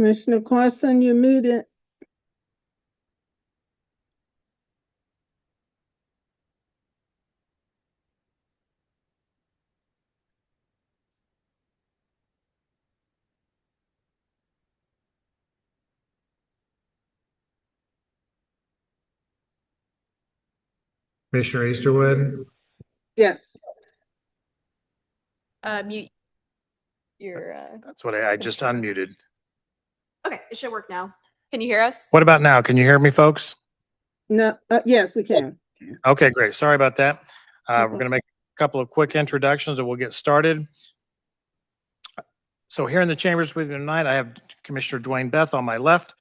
Commissioner Carson, you're muted. Commissioner Easterwood? Yes. Mute your. That's what I just unmuted. Okay, it should work now. Can you hear us? What about now? Can you hear me, folks? No. Yes, we can. Okay, great. Sorry about that. We're Okay. going to make a couple of quick introductions and we'll get started. So here in the chambers with me tonight, I have Commissioner Dwayne Beth on my left,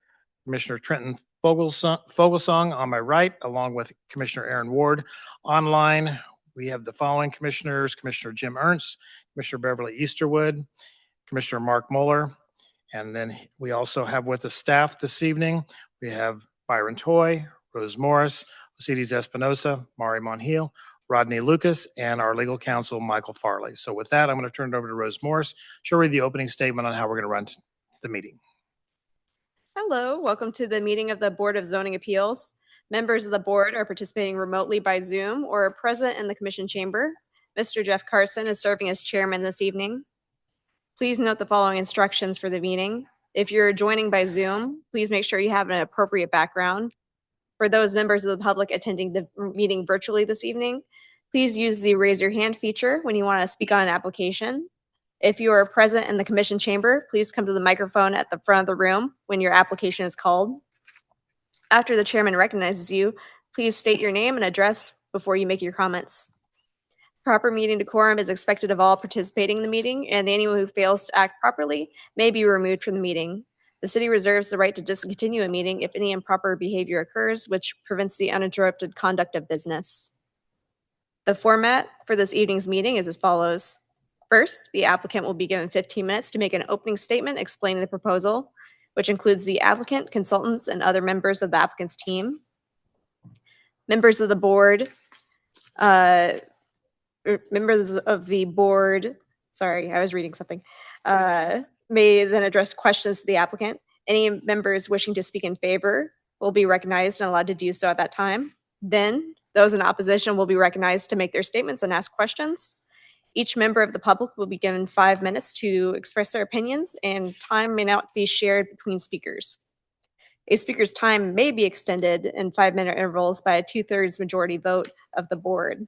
Commissioner Trenton Fogelsong on my right, along with Commissioner Aaron Ward. Online, we have the following commissioners: Commissioner Jim Ernst, Commissioner Beverly Easterwood, Commissioner Mark Mueller, and then we also have with the staff this evening, we have Byron Toy, Rose Morris, Lucides Espinosa, Mari Monheil, Rodney Lucas, and our legal counsel, Michael Farley. So with that, I'm going to turn it over to Rose Morris. She'll read the opening statement on how we're going to run the meeting. Hello, welcome to the meeting of the Board of Zoning Appeals. Members of the board are participating remotely by Zoom or are present in the commission chamber. Mr. Jeff Carson is serving as chairman this evening. Please note the following instructions for the meeting. If you're joining by Zoom, please make sure you have an appropriate background. For those members of the public attending the meeting virtually this evening, please use the raise your hand feature when you want to speak on an application. If you are present in the commission chamber, please come to the microphone at the front of the room when your application is called. After the chairman recognizes you, please state your name and address before you make your comments. Proper meeting decorum is expected of all participating in the meeting, and anyone who fails to act properly may be removed from the meeting. The city reserves the right to discontinue a meeting if any improper behavior occurs, which prevents the uninterrupted conduct of business. The format for this evening's meeting is as follows. First, the applicant will be given 15 minutes to make an opening statement explaining the proposal, which includes the applicant, consultants, and other members of the applicant's team. Members of the board, sorry, I was reading something, may then address questions to the applicant. Any members wishing to speak in favor will be recognized and allowed to do so at that time. Then those in opposition will be recognized to make their statements and ask questions. Each member of the public will be given 5 minutes to express their opinions, and time may not be shared between speakers. A speaker's time may be extended in 5-minute intervals by a 2/3 majority vote of the board.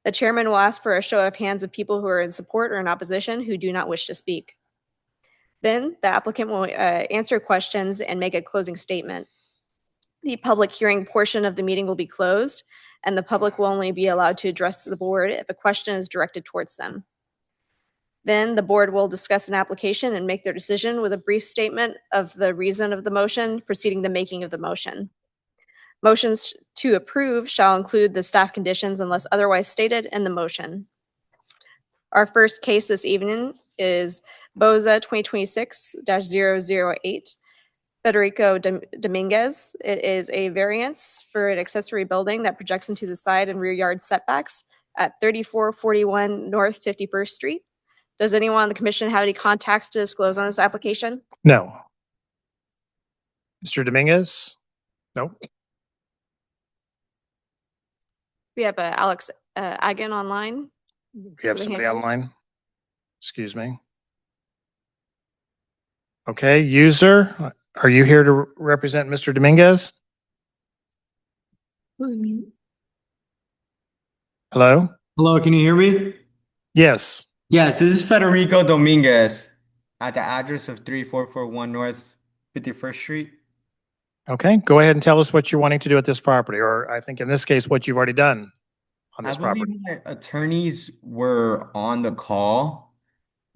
The chairman will ask for a show of hands of people who are in support or in opposition who do not wish to speak. Then the applicant will answer questions and make a closing statement. The public hearing portion of the meeting will be closed, and the public will only be allowed to address the board if a question is directed towards them. Then the board will discuss an application and make their decision with a brief statement of the reason of the motion preceding the making of the motion. Motions to approve shall include the staff conditions unless otherwise stated in the motion. Our first case this evening is BOZA 2026-008, Federico Dominguez. It is a variance for an accessory building that projects into the side and rear yard setbacks at 3441 North 51st Street. Does anyone on the commission have any contacts to disclose on this application? No. Mr. Dominguez? No. We have Alex Agan online. We have somebody online. Excuse me. Okay, user, are you here to represent Mr. Dominguez? Hello? Hello, can you hear me? Yes. Yes, this is Federico Dominguez at the address of 3441 North 51st Street. Okay, go ahead and tell us what you're wanting to do at this property, or I think in this case, what you've already done on this property. I believe my attorneys were on the call,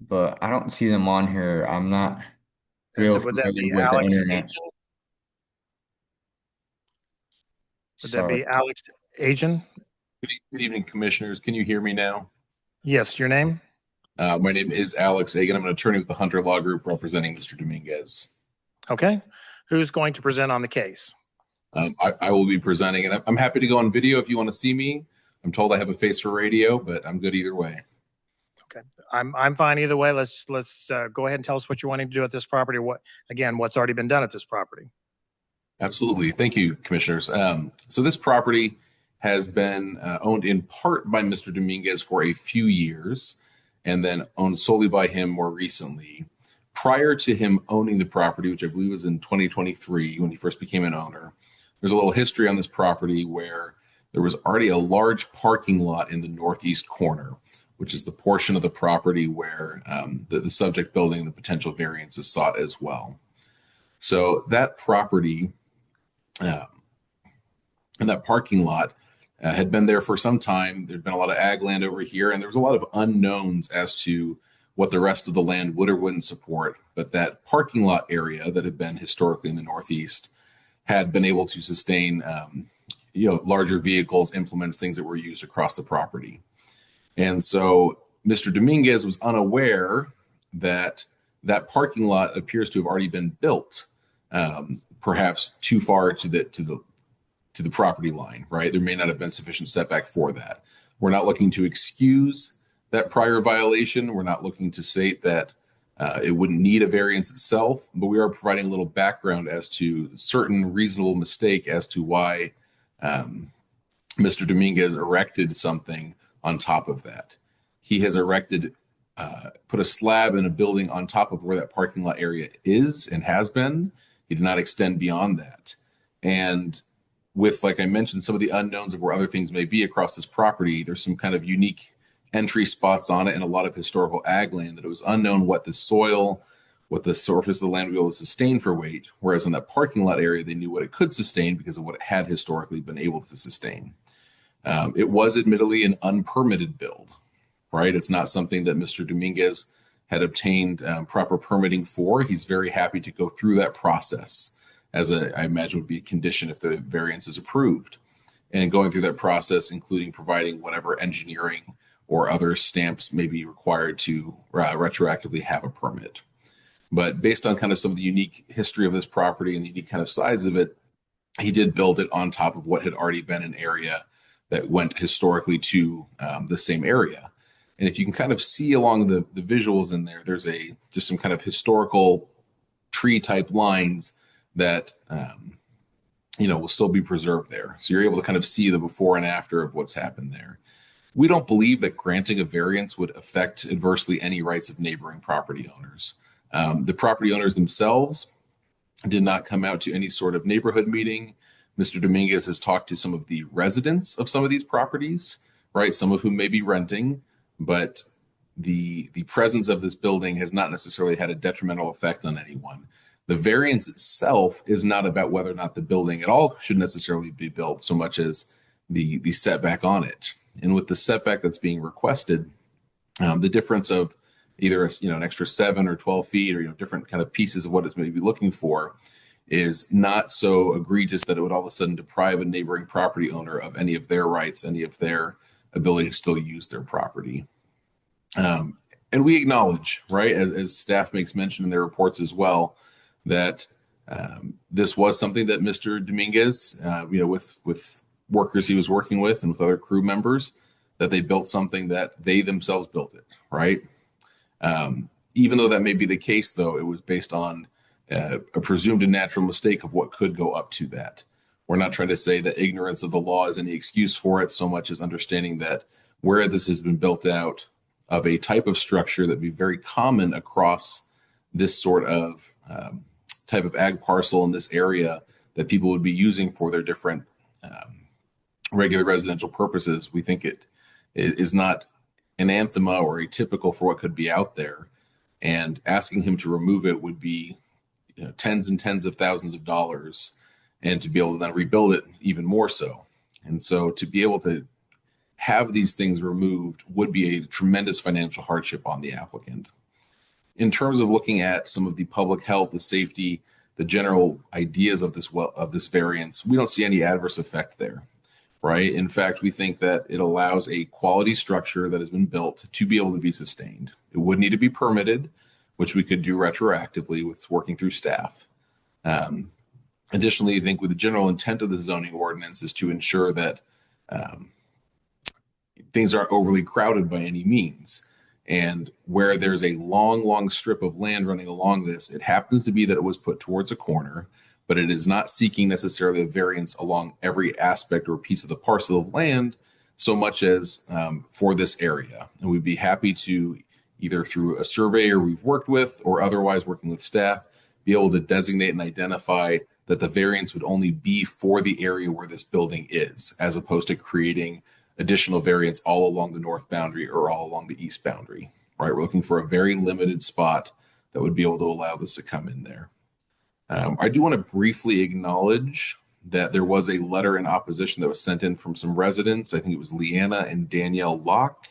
but I don't see them on here. I'm not real Would that be familiar with the Alex internet. Agent? Would that be Alex Agent? Good evening, commissioners. Can you hear me now? Yes, your name? My name is Alex Agan. I'm an attorney with the Hunter Law Group representing Mr. Dominguez. Okay. Who's going to present on the case? I will be presenting, and I'm happy to go on video if you want to see me. I'm told I have a face for radio, but I'm good either way. I'm fine either way. Let's go ahead and tell us what you're wanting to do at this property. What's already been done at this property? Absolutely. Thank you, commissioners. So this property has been owned in part by Mr. Dominguez for a few years and then owned solely by him more recently. Prior to him owning the property, which I believe was in 2023 when he first became an owner, there's a little history on this property where there was already a large parking lot in the northeast corner, which is the portion of the property where the subject building, the potential variance is sought as well. So that property and that parking lot had been there for some time. There'd been a lot of ag land over here, and there was a lot of unknowns as to what the rest of the land would or wouldn't support. But that parking lot area that had been historically in the northeast had been able to sustain larger vehicles, implements, things that were used across the property. And so Mr. Dominguez was unaware that that parking lot appears to have already been built, perhaps too far to the property line, right? There may not have been sufficient setback for that. We're not looking to excuse that prior violation. We're not looking to state that it wouldn't need a variance itself, but we are providing a little background as to certain reasonable mistake as to why Mr. Dominguez erected something on top of that. He has put a slab in a building on top of where that parking lot area is and has been. He did not extend beyond that. And with, like I mentioned, some of the unknowns of where other things may be across this property, there's some kind of unique entry spots on it and a lot of historical ag land that it was unknown what the soil, what the surface of the land would be able to sustain for weight. Whereas in that parking lot area, they knew what it could sustain because of what it had historically been able to sustain. It was admittedly an unpermitted build, right? It's not something that Mr. Dominguez had obtained proper permitting for. He's very happy to go through that process, as I imagine would be a condition if the variance is approved. And going through that process, including providing whatever engineering or other stamps may be required to retroactively have a permit. But based on kind of some of the unique history of this property and the unique kind of size of it, he did build it on top of what had already been an area that went historically to the same area. And if you can kind of see along the visuals in there, there's just some kind of historical tree type lines that will still be preserved there. So you're able to kind of see the before and after of what's happened there. We don't believe that granting a variance would affect adversely any rights of neighboring property owners. The property owners themselves did not come out to any sort of neighborhood meeting. Mr. Dominguez has talked to some of the residents of some of these properties, right? Some of whom may be renting, but the presence of this building has not necessarily had a detrimental effect on anyone. The variance itself is not about whether or not the building at all should necessarily be built so much as the setback on it. And with the setback that's being requested, the difference of either an extra 7 or 12 feet or different kind of pieces of what it's maybe looking for is not so egregious that it would all of a sudden deprive a neighboring property owner of any of their rights, any of their ability to still use their property. And we acknowledge, right, as staff makes mention in their reports as well, that this was something that Mr. Dominguez, with workers he was working with and with other crew members, that they built something that they themselves built it, right? Even though that may be the case, though, it was based on a presumed and natural mistake of what could go up to that. We're not trying to say that ignorance of the law is any excuse for it so much as understanding that where this has been built out of a type of structure that would be very common across this sort of type of ag parcel in this area that people would be using for their different regular residential purposes, we think it is not anathema or atypical for what could be out there. And asking him to remove it would be tens and tens of thousands of dollars, and to be able to then rebuild it even more so. And so to be able to have these things removed would be a tremendous financial hardship on the applicant. In terms of looking at some of the public health, the safety, the general ideas of this variance, we don't see any adverse effect there, right? In fact, we think that it allows a quality structure that has been built to be able to be sustained. It would need to be permitted, which we could do retroactively with working through staff. Additionally, I think with the general intent of the zoning ordinance is to ensure that things aren't overly crowded by any means. And where there's a long strip of land running along this, it happens to be that it was put towards a corner, but it is not seeking necessarily a variance along every aspect or piece of the parcel of land so much as for this area. And we'd be happy to, either through a surveyor we've worked with or otherwise working with staff, be able to designate and identify that the variance would only be for the area where this building is, as opposed to creating additional variance all along the north boundary or all along the east boundary, right? We're looking for a very limited spot that would be able to allow this to come in there. I do want to briefly acknowledge that there was a letter in opposition that was sent in from some residents. I think it was Leanna and Danielle Locke.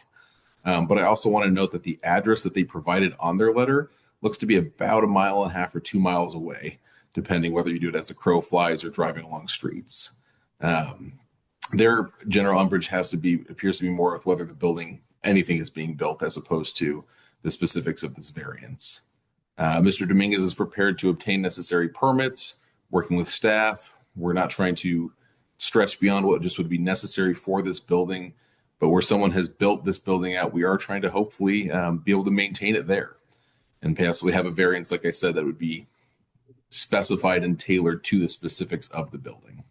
But I also want to note that the address that they provided on their letter looks to be about 1.5 miles or 2 miles away, depending whether you do it as the crow flies or driving along streets. Their general umbrage appears to be more with whether the building, anything is being built as opposed to the specifics of this variance. Mr. Dominguez is prepared to obtain necessary permits, working with staff. We're not trying to stretch beyond what just would be necessary for this building, but where someone has built this building out, we are trying to hopefully be able to maintain it there and possibly have a variance, like I said, that would be specified and tailored to the specifics of the building.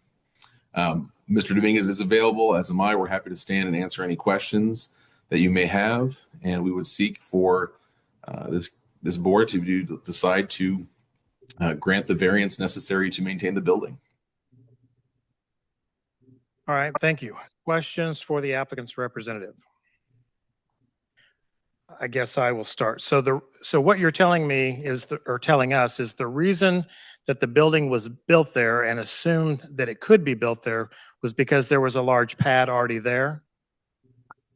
Mr. Dominguez is available, as am I. We're happy to stand and answer any questions that you may have, and we would seek for this board to decide to grant the variance necessary to maintain the building. All right, thank you. Questions for the applicant's representative? I guess I will start. So what you're telling me is, telling us is the reason that the building was built there and assumed that it could be built there was because there was a large pad already there?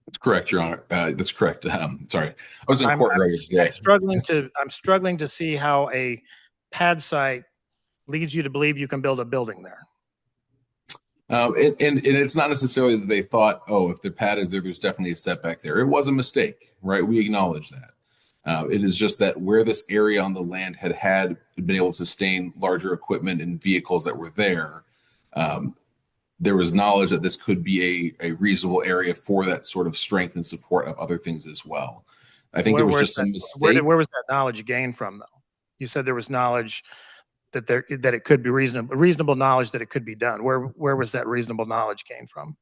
That's correct, Your Honor. That's correct. Sorry, I was in court earlier today. I'm struggling to see how a pad site leads you to believe you can build a building there. And it's not necessarily that they thought, oh, if the pad is there, there's definitely a setback there. It was a mistake, right? We acknowledge that. It is just that where this area on the land had been able to sustain larger equipment and vehicles that were there, there was knowledge that this could be a reasonable area for that sort of strength and support of other things as well. I think there was just some mistake. Where was that knowledge gained from, though? You said there was knowledge that it could be reasonable knowledge that it could be done. Where was that reasonable knowledge gained from?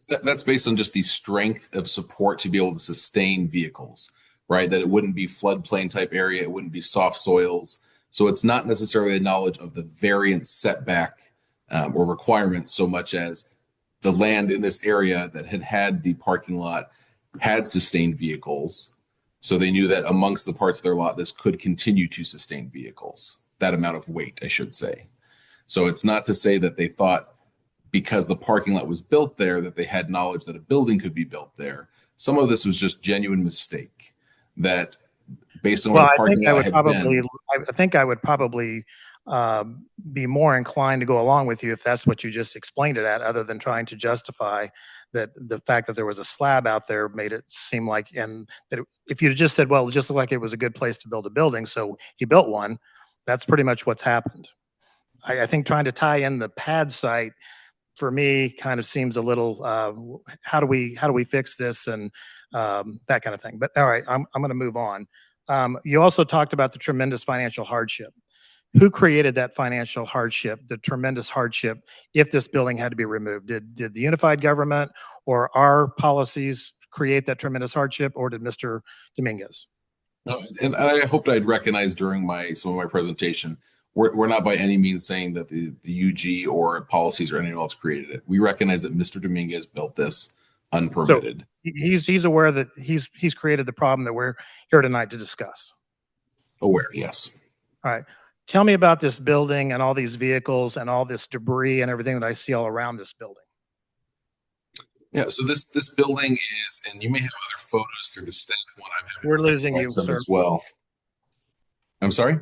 That's based on just the strength of support to be able to sustain vehicles, right? That it wouldn't be floodplain type area, it wouldn't be soft soils. So it's not necessarily a knowledge of the variance setback or requirements so much as the land in this area that had the parking lot had sustained vehicles. So they knew that amongst the parts of their lot, this could continue to sustain vehicles. That amount of weight, I should say. So it's not to say that they thought because the parking lot was built there that they had knowledge that a building could be built there. Some of this was just genuine mistake that based on what the parking lot had been. I think I would probably be more inclined to go along with you if that's what you just explained it at, other than trying to justify that the fact that there was a slab out there made it seem like, and that if you just said, well, it just looked like it was a good place to build a building, so he built one. That's pretty much what's happened. I think trying to tie in the pad site for me kind of seems a little, how do we fix this and that kind of thing. But all right, I'm going to move on. You also talked about the tremendous financial hardship. Who created that financial hardship, the tremendous hardship, if this building had to be removed? Did the unified government or our policies create that tremendous hardship, or did Mr. Dominguez? No, and I hoped I'd recognize during some of my presentation, we're not by any means saying that the UG or policies or anyone else created it. We recognize that Mr. Dominguez built this unpermitted. So he's aware that he's created the problem that we're here tonight to discuss. Aware, yes. All right. Tell me about this building and all these vehicles and all this debris and everything that I see all around this building. Yeah, so this building is, and you may have other photos through the staff one. We're losing you, sir. As well. I'm sorry?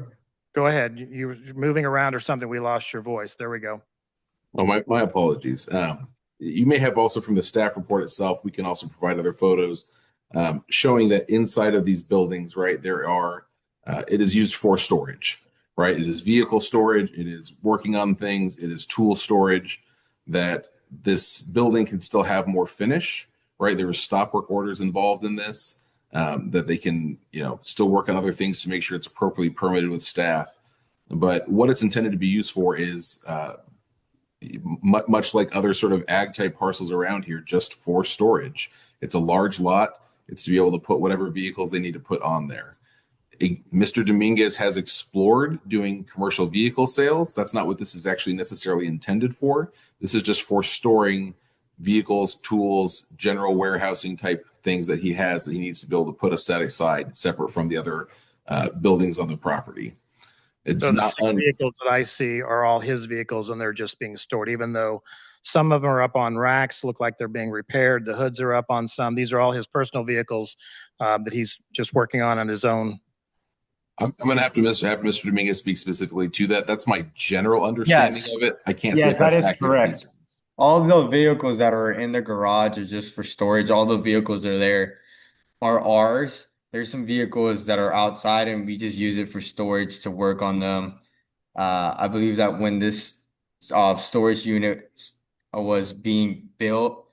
Go ahead. You were moving around or something. We lost your voice. There we go. Oh, my apologies. You may have also from the staff report itself, we can also provide other photos showing that inside of these buildings, right, there are, it is used for storage, right? It is vehicle storage. It is working on things. It is tool storage. That this building can still have more finish, right? There were stop work orders involved in this. that they can, still work on other things to make sure it's appropriately permitted with staff. But what it's intended to be used for is much like other sort of ag type parcels around here, just for storage. It's a large lot. It's to be able to put whatever vehicles they need to put on there. Mr. Dominguez has explored doing commercial vehicle sales. That's not what this is actually necessarily intended for. This is just for storing vehicles, tools, general warehousing type things that he has that he needs to be able to put aside separate from the other buildings on the property. It's So the not six vehicles that I see are all his vehicles, and they're just being stored, even though some of them are up on racks, look like they're being repaired. The hoods are up on some. These are all his personal vehicles that he's just working on his own. I'm going to have to have Mr. Dominguez speak specifically to that. That's my general understanding Yes. of it. I can't say Yes, if that's that is accurate. correct. All the vehicles that are in the garage are just for storage. All the vehicles are there are ours. There's some vehicles that are outside and we just use it for storage to work on them. I believe that when this storage unit was being built,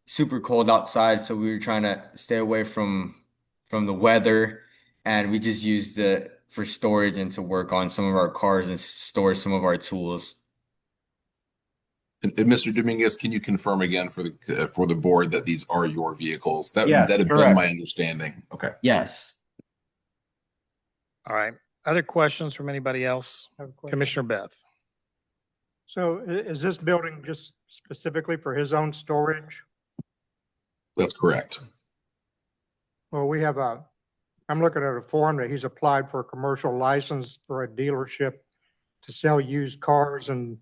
super cold outside, so we were trying to stay away from the weather, and we just used it for storage and to work on some of our cars and store some of our tools. And Mr. Dominguez, can you confirm again for the board that these are your vehicles? Yes, that had been correct. my understanding. Okay. Yes. All right. Other questions from anybody else? Commissioner Beth. So is this building just specifically for his own storage? That's correct. Well, I'm looking at a form that he's applied for a commercial license for a dealership to sell used cars and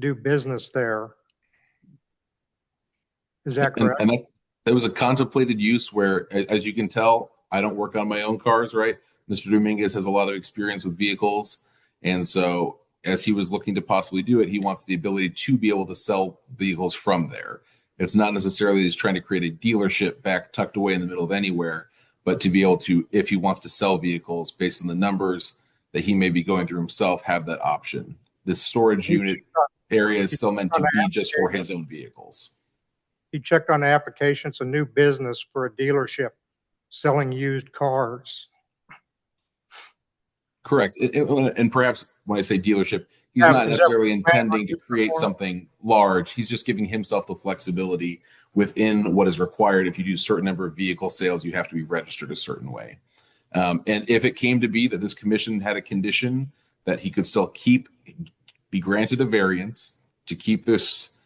do business there. Is that correct? And that was a contemplated use where, as you can tell, I don't work on my own cars, right? Mr. Dominguez has a lot of experience with vehicles. And so as he was looking to possibly do it, he wants the ability to be able to sell vehicles from there. It's not necessarily he's trying to create a dealership back tucked away in the middle of anywhere, but to be able to, if he wants to sell vehicles based on the numbers that he may be going through himself, have that option. This storage unit area is still meant to be just for his own vehicles. He checked on the application. It's a new business for a dealership selling used cars. Correct. And perhaps when I say dealership, he's Yeah, not is necessarily that- intending to create something large. He's just giving himself the flexibility within what is required. If you do a certain number of vehicle sales, you have to be registered a certain way. And if it came to be that this commission had a condition that he could still be granted a variance to keep this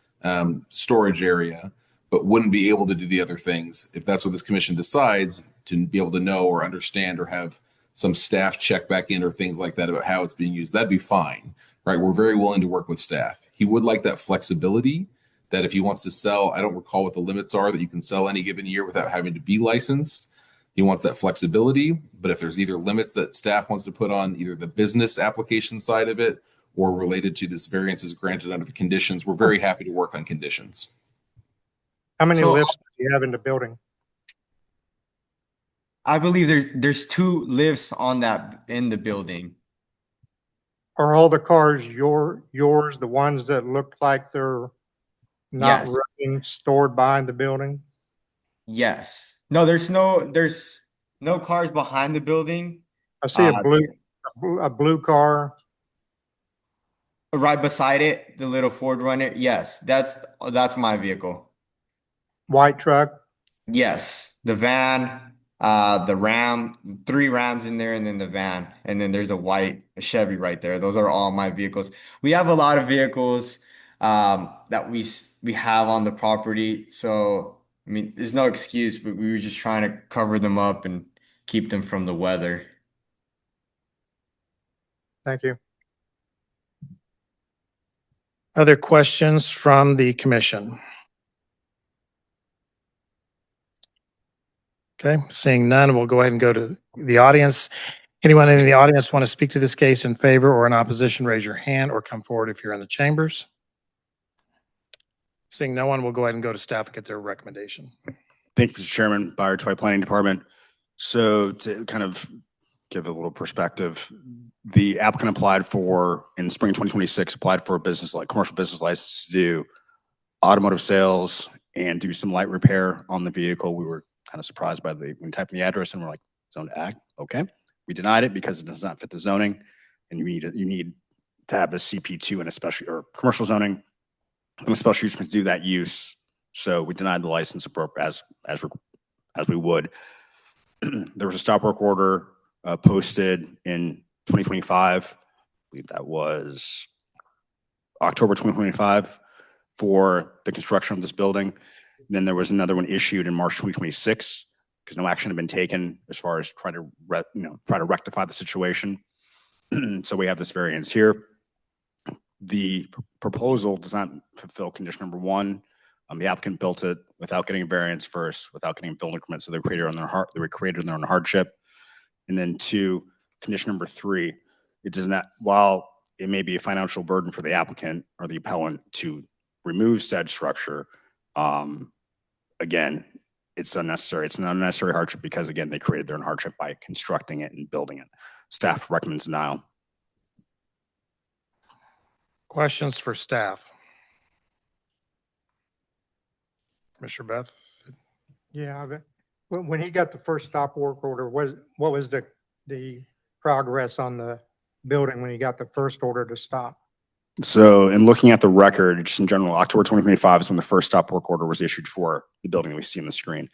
storage area, but wouldn't be able to do the other things, if that's what this commission decides, to be able to know or understand or have some staff check back in or things like that about how it's being used, that'd be fine, right? We're very willing to work with staff. He would like that flexibility that if he wants to sell, I don't recall what the limits are that you can sell any given year without having to be licensed. He wants that flexibility, but if there's either limits that staff wants to put on either the business application side of it or related to this variance is granted under the conditions, we're very happy to work on conditions. How many So- lifts do you have in the building? I believe there's 2 lifts in the building. Are all the cars yours, the ones that look like they're not Yes. running, stored behind the building? Yes. No, there's no cars behind the building. I see a blue car. Right beside it, the little Ford Runner. Yes, that's my vehicle. White truck. Yes, the van, the Ram, 3 Rams in there, and then the van, and then there's a Chevy right there. Those are all my vehicles. We have a lot of vehicles that we have on the property. So I mean, there's no excuse, but we were just trying to cover them up and keep them from the weather. Thank you. Other questions from the commission? Okay, seeing none, we'll go ahead and go to the audience. Anyone in the audience want to speak to this case in favor or in opposition, raise your hand or come forward if you're in the chambers. Seeing no one, we'll go ahead and go to staff and get their recommendation. Thank you, Mr. Chairman, Byron Toy Planning Department. So to kind of give a little perspective, the applicant in spring 2026, applied for a commercial business license to do automotive sales and do some light repair on the vehicle. We were kind of surprised by when typing the address and we're like, zone ag, okay. We denied it because it does not fit the zoning, and you need to have a CP2 and especially or commercial zoning and a special use permit to do that use. So we denied the license as we would. There was a stop work order posted in 2025. I believe that was October 2025 for the construction of this building. And then there was another one issued in March 2026 because no action had been taken as far as try to rectify the situation. So we have this variance here. The proposal does not fulfill condition number 1. The applicant built it without getting a variance first, without getting a building permit, so they were created on their own hardship. And then 2, condition number 3, it does not, while it may be a financial burden for the applicant or the appellant to remove said structure, again, it's unnecessary. It's an unnecessary hardship because, again, they created their own hardship by constructing it and building it. Staff recommends denial. Questions for staff? Commissioner Beth? Yeah, but when he got the first stop work order, what was the progress on the building when he got the first order to stop? So in looking at the record, just in general, October 2025 is when the first stop work order was issued for the building that we see on the screen.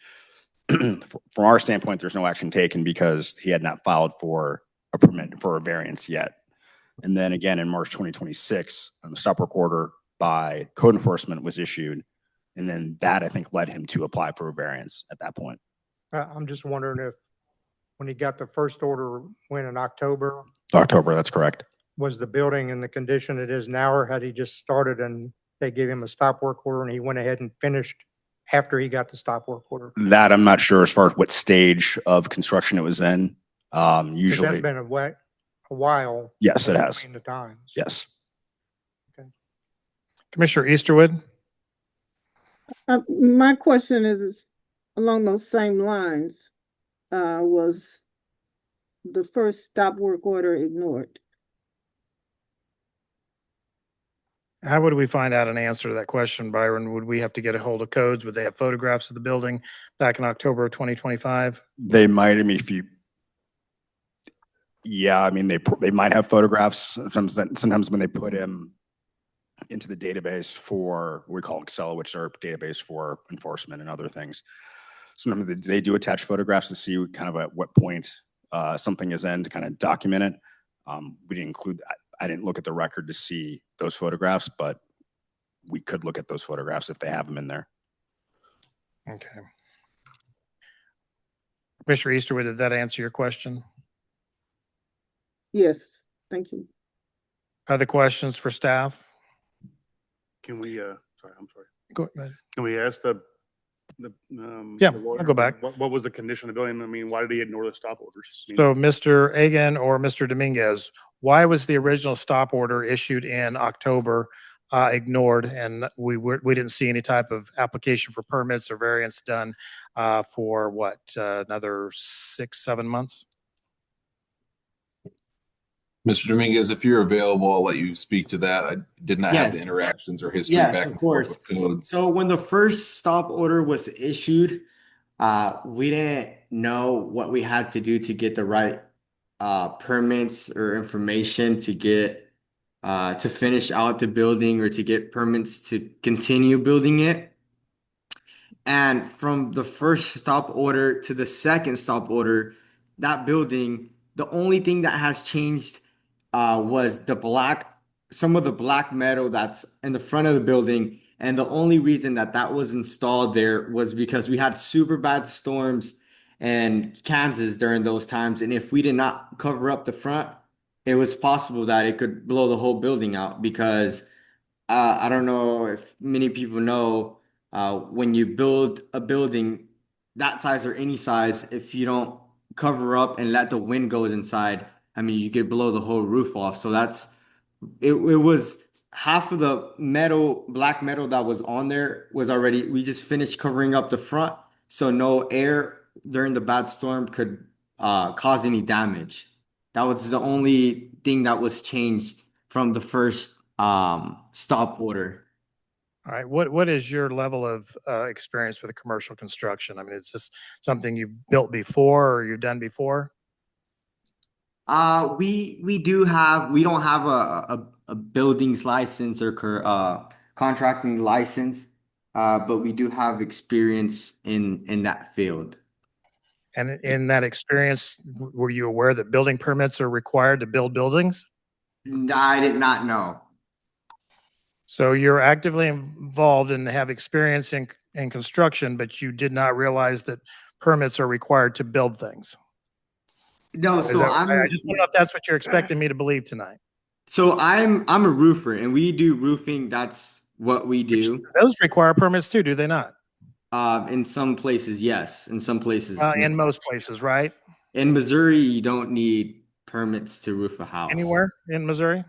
From our standpoint, there's no action taken because he had not filed for a permit for a variance yet. And then again, in March 2026, the stop work order by code enforcement was issued. And then that, I think, led him to apply for a variance at that point. I'm just wondering if when he got the first order, when in October, October, that's correct. was the building in the condition it is now, or had he just started and they gave him a stop work order and he went ahead and finished after he got the stop work order? That I'm not sure as far as what stage of construction it was in. 'Cause Usually, that's been a while. yes, it has. Between the times. Yes. Commissioner Easterwood? My question is along those same lines. Was the first stop work order ignored? How would we find out an answer to that question, Byron? Would we have to get a hold of codes? Would they have photographs of the building back in October of 2025? They might. I mean, they might have photographs. Sometimes when they put him into the database for what we call Excel, which are database for enforcement and other things, sometimes they do attach photographs to see kind of at what point something is in to kind of document it. We didn't include that. I didn't look at the record to see those photographs, but we could look at those photographs if they have them in there. Okay. Commissioner Easterwood, did that answer your question? Yes, thank you. Other questions for staff? Can we, sorry, I'm sorry. Go ahead. Can we ask the Yeah, the lawyer, I'll go back. What was the condition of the building? I mean, why did he ignore the stop orders? I mean, So Mr. Agan or Mr. Dominguez, why was the original stop order issued in October ignored, and we didn't see any type of application for permits or variance done for what, another 6-7 months? Mr. Dominguez, if you're available, I'll let you speak to that. I did not have the Yes. interactions or history Yes, back of and forth course. with codes. So when the first stop order was issued, we didn't know what we had to do to get the right permits or information to get to finish out the building or to get permits to continue building it. And from the first stop order to the second stop order, that building, the only thing that has changed was some of the black metal that's in the front of the building. And the only reason that that was installed there was because we had super bad storms in Kansas during those times. And if we did not cover up the front, it was possible that it could blow the whole building out because I don't know if many people know when you build a building that size or any size, if you don't cover up and let the wind go inside, I mean, you could blow the whole roof off. So it was half of the black metal that was on there was already, we just finished covering up the front. So no air during the bad storm could cause any damage. That was the only thing that was changed from the first stop order. All right, what is your level of experience with commercial construction? I mean, is this something you've built before or you've done before? We do have, we don't have a buildings license or contracting license, but we do have experience in that field. And in that experience, were you aware that building permits are required to build buildings? I did not know. So you're actively involved and have experience in construction, but you did not realize that permits are required to build things. No, Is so that, I I'm just want to know if that's what you're expecting me to believe tonight. so I'm a roofer and we do roofing. That's what we Which do. those require permits too, do they not? In some places, yes. In some places, no. In most places, right? In Missouri, you don't need permits to roof a house. Anywhere in Missouri?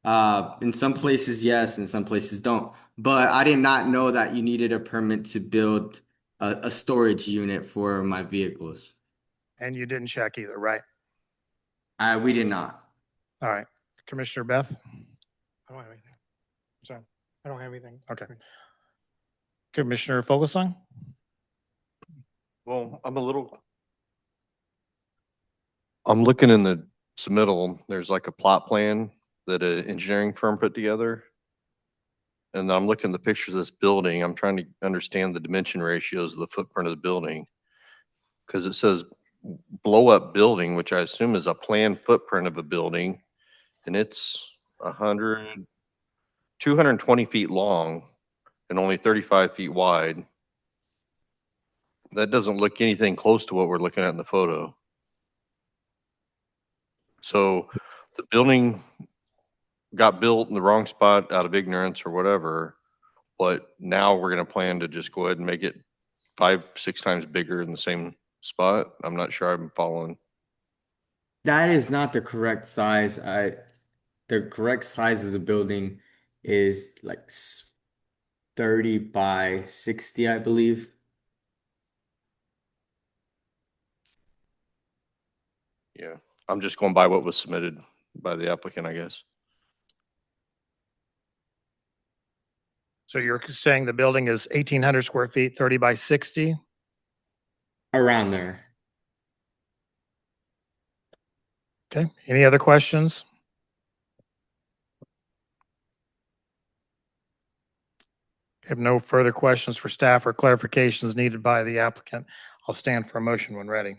In some places, yes, in some places don't. But I did not know that you needed a permit to build a storage unit for my vehicles. And you didn't check either, right? We did not. All right. Commissioner Beth? I don't have anything. Sorry. I don't have anything. Okay. Commissioner Fogelsong? Well, I'm looking in the submittal, there's like a plot plan that an engineering firm put together. And I'm looking at the pictures of this building. I'm trying to understand the dimension ratios of the footprint of the building. Because it says blow up building, which I assume is a planned footprint of a building. And it's 220 feet long and only 35 feet wide. That doesn't look anything close to what we're looking at in the photo. So the building got built in the wrong spot out of ignorance or whatever, but now we're going to plan to just go ahead and make it 5-6 times bigger in the same spot. I'm not sure I'm following. That is not the correct size. The correct size of the building is like 30 by 60, I believe. Yeah, I'm just going by what was submitted by the applicant, I guess. So you're saying the building is 1,800 square feet, 30 by 60? Around there. Okay. Any other questions? If no further questions for staff or clarifications needed by the applicant, I'll stand for a motion when ready.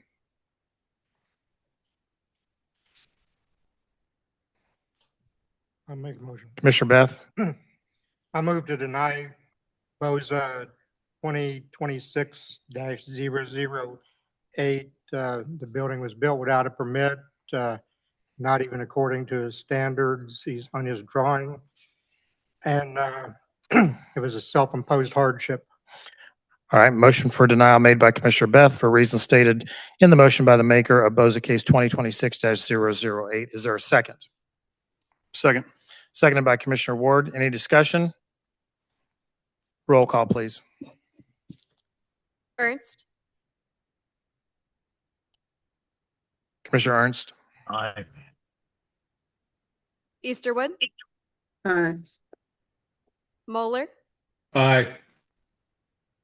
I'll make a motion. Commissioner Beth? I move to deny BOZA 2026-008. The building was built without a permit, not even according to his standards. He's on his drawing. And it was a self-imposed hardship. All right, motion for denial made by Commissioner Beth for reasons stated in the motion by the maker of BOZA case 2026-008. Is there a second? Second. Seconded by Commissioner Ward. Any discussion? Roll call, please. Ernst, Commissioner Ernst? Aye. Easterwood, Aye. Moeller, Aye.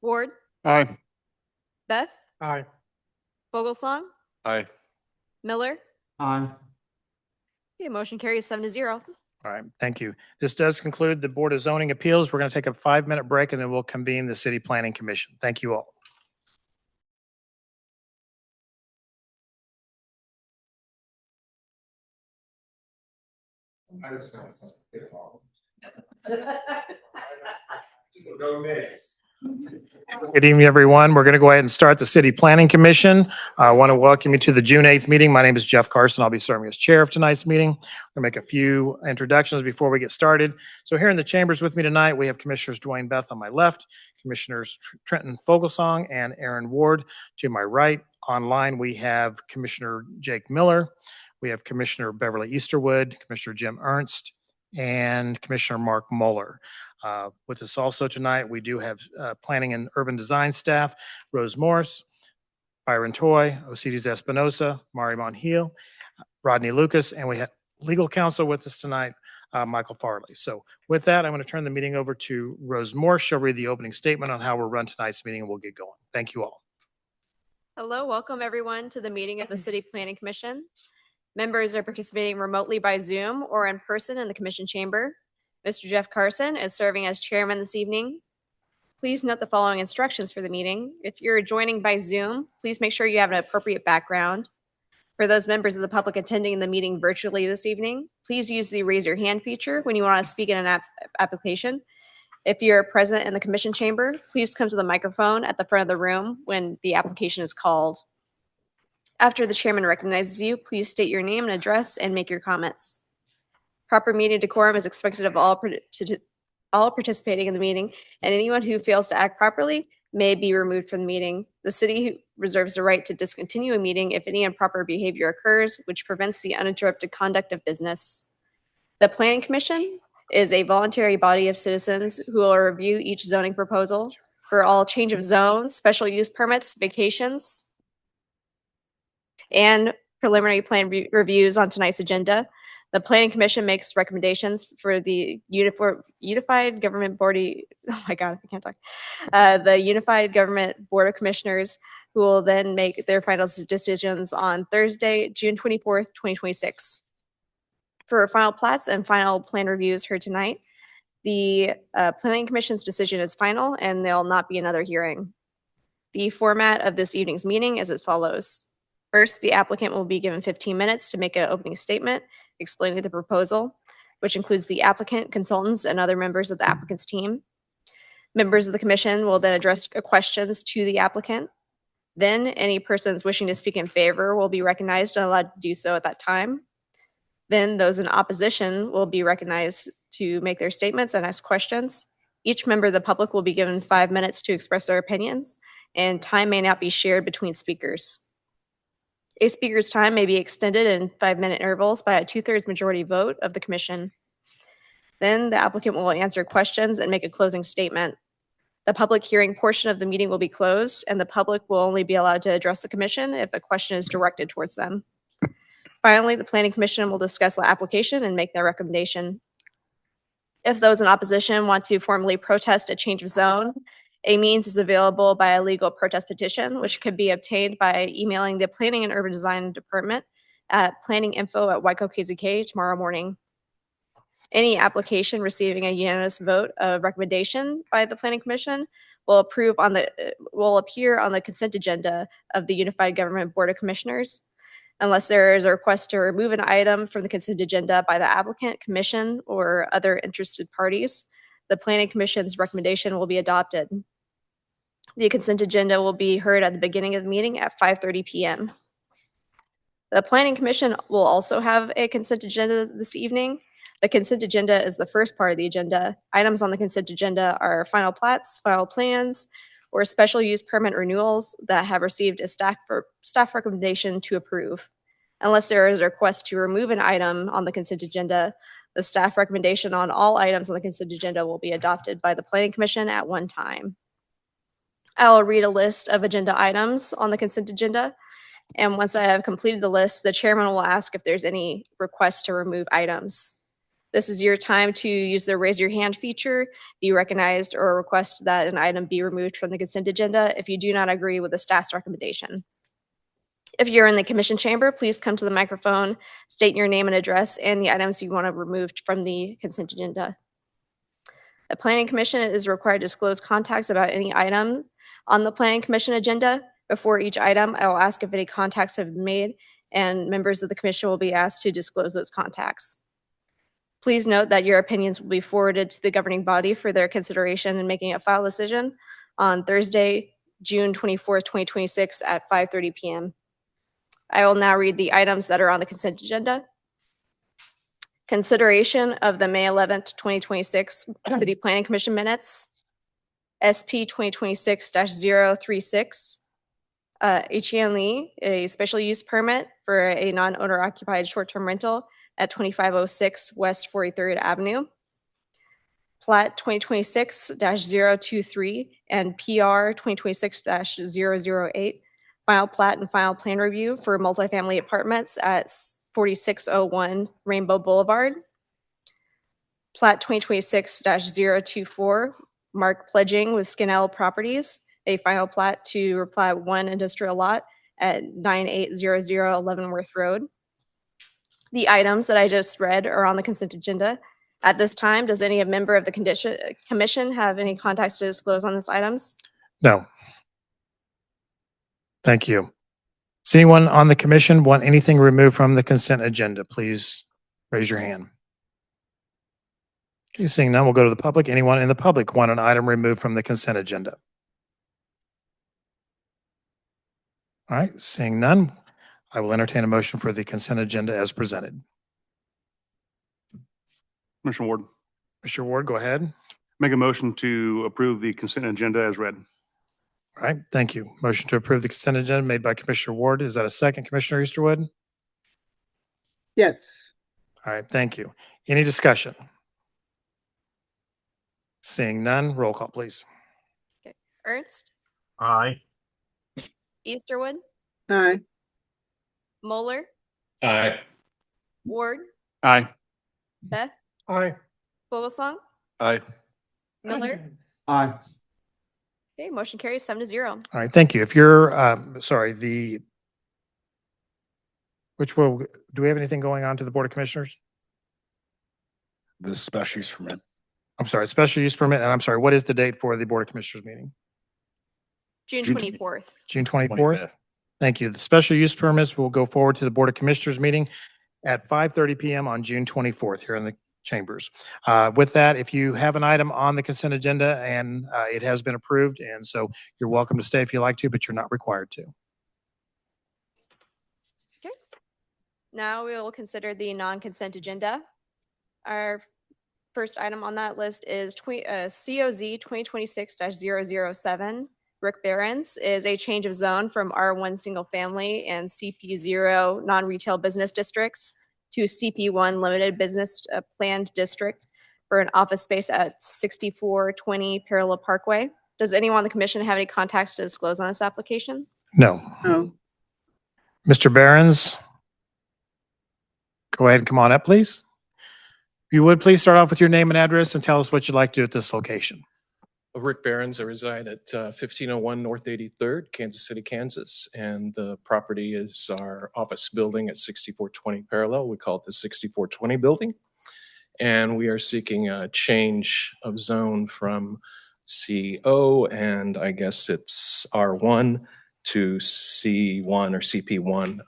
Ward, Aye. Beth, Aye. Fogelsong, Aye. Miller. Aye. Okay, motion carries 7-0. All right, thank you. This does conclude the Board of Zoning Appeals. We're going to take a 5-minute break and then we'll convene the City Planning Commission. Thank you all. Good evening, everyone. We're going to go ahead and start the City Planning Commission. I want to welcome you to the June 8th meeting. My name is Jeff Carson. I'll be serving as chair of tonight's meeting. I'm going to make a few introductions before we get started. So here in the chambers with me tonight, we have Commissioners Dwayne Beth on my left, Commissioners Trenton Fogelsong and Aaron Ward to my right. Online, we have Commissioner Jake Miller. We have Commissioner Beverly Easterwood, Commissioner Jim Ernst, and Commissioner Mark Mueller. With us also tonight, we do have Planning and Urban Design staff, Rose Morris, Byron Toy, Osiris Espinosa, Mari Monheil, Rodney Lucas, and we have legal counsel with us tonight, Michael Farley. So with that, I'm going to turn the meeting over to Rose Moore. She'll read the opening statement on how we'll run tonight's meeting, and we'll get going. Thank you all. Hello, welcome everyone to the meeting of the City Planning Commission. Members are participating remotely by Zoom or in person in the Commission chamber. Mr. Jeff Carson is serving as chairman this evening. Please note the following instructions for the meeting. If you're joining by Zoom, please make sure you have an appropriate background. For those members of the public attending the meeting virtually this evening, please use the raise your hand feature when you want to speak in an application. If you're present in the commission chamber, please come to the microphone at the front of the room when the application is called. After the chairman recognizes you, please state your name and address and make your comments. Proper meeting decorum is expected of all participating in the meeting, and anyone who fails to act properly may be removed from the meeting. The city reserves the right to discontinue a meeting if any improper behavior occurs, which prevents the uninterrupted conduct of business. The Planning Commission is a voluntary body of citizens who will review each zoning proposal for all change of zones, special use permits, vacations, and preliminary plan reviews on tonight's agenda. The Planning Commission makes recommendations for the Unified Government Board. Oh my God, I can't talk. The Unified Government Board of Commissioners, who will then make their final decisions on Thursday, June 24th, 2026. For final plats and final plan reviews heard tonight, the Planning Commission's decision is final and there will not be another hearing. The format of this evening's meeting is as follows. First, the applicant will be given 15 minutes to make an opening statement explaining the proposal, which includes the applicant, consultants, and other members of the applicant's team. Members of the commission will then address questions to the applicant. Then any persons wishing to speak in favor will be recognized and allowed to do so at that time. Then those in opposition will be recognized to make their statements and ask questions. Each member of the public will be given 5 minutes to express their opinions, and time may not be shared between speakers. A speaker's time may be extended in 5-minute intervals by a 2/3 majority vote of the commission. Then the applicant will answer questions and make a closing statement. The public hearing portion of the meeting will be closed, and the public will only be allowed to address the commission if a question is directed towards them. Finally, the Planning Commission will discuss the application and make their recommendation. If those in opposition want to formally protest a change of zone, a means is available by a legal protest petition, which can be obtained by emailing the Planning and Urban Design Department at planninginfo@wyco.kzk tomorrow morning. Any application receiving a unanimous vote of recommendation by the Planning Commission will appear on the consent agenda of the Unified Government Board of Commissioners. Unless there is a request to remove an item from the consent agenda by the applicant, commission, or other interested parties, the Planning Commission's recommendation will be adopted. The consent agenda will be heard at the beginning of the meeting at 5:30 p.m. The Planning Commission will also have a consent agenda this evening. The consent agenda is the first part of the agenda. Items on the consent agenda are final plats, final plans, or special use permit renewals that have received a staff recommendation to approve. Unless there is a request to remove an item on the consent agenda, the staff recommendation on all items on the consent agenda will be adopted by the Planning Commission at one time. I will read a list of agenda items on the consent agenda, and once I have completed the list, the chairman will ask if there's any request to remove items. This is your time to use the raise your hand feature, be recognized, or request that an item be removed from the consent agenda if you do not agree with the staff's recommendation. If you're in the commission chamber, please come to the microphone, state your name and address, and the items you want to remove from the consent agenda. The Planning Commission is required to disclose contacts about any item on the Planning Commission agenda. Before each item, I will ask if any contacts have been made, and members of the commission will be asked to disclose those contacts. Please note that your opinions will be forwarded to the governing body for their consideration in making a final decision on Thursday, June 24th, 2026 at 5:30 p.m. I will now read the items that are on the consent agenda. Consideration of the May 11th, 2026 City Planning Commission minutes, SP 2026-036, H.E.N. Lee, a special use permit for a non-owner occupied short-term rental at 2506 West 43rd Avenue. Plat 2026-023 and PR 2026-008, final plat and final plan review for multifamily apartments at 4601 Rainbow Boulevard. Plat 2026-024, Mark Pledging with Skinell Properties, a final plat to replat 1 industrial lot at 9800 Leavenworth Road. The items that I just read are on the consent agenda. At this time, does any member of the commission have any contacts to disclose on these items? No. Thank you. Does anyone on the commission want anything removed from the consent agenda? Please raise your hand. Okay, seeing none, we'll go to the public. Anyone in the public want an item removed from the consent agenda? All right, seeing none, I will entertain a motion for the consent agenda as presented. Commissioner Ward, Mr. Ward, go ahead. make a motion to approve the consent agenda as read. All right, thank you. Motion to approve the consent agenda made by Commissioner Ward. Is that a second, Commissioner Easterwood? Yes. All right, thank you. Any discussion? Seeing none, roll call, please. Ernst, Aye. Easterwood, Aye. Moeller, Aye. Ward, Aye. Beth, Aye. Vogelsong, Aye. Miller. Aye. Okay, motion carries 7-0. All right, thank you. If you're, do we have anything going on to the Board of Commissioners? The special use permit. I'm sorry, special use permit, and I'm sorry, what is the date for the Board of Commissioners meeting? June June 24th. June 24th? Thank you. The special use permits will go forward to the Board of Commissioners meeting at 5:30 PM on June 24th here in the chambers. With that, if you have an item on the consent agenda and it has been approved, and so you're welcome to stay if you like to, but you're not required to. Okay. Now we will consider the non-consent agenda. Our first item on that list is COZ 2026-007. Rick Barron's is a change of zone from R1 single family and CP0 non-retail business districts to CP1 limited business planned district for an office space at 6420 Parallel Parkway. Does anyone on the commission have any contacts to disclose on this application? No. No. Mr. Behrens, go ahead and come on up, please. If you would, please start off with your name and address and tell us what you'd like to do at this location. Rick Behrens. I reside at 1501 North 83rd, Kansas City, Kansas. And the property is our office building at 6420 Parallel. We call it the 6420 building. And we are seeking a change of zone from CO, and I guess it's R1 to C1 or CP1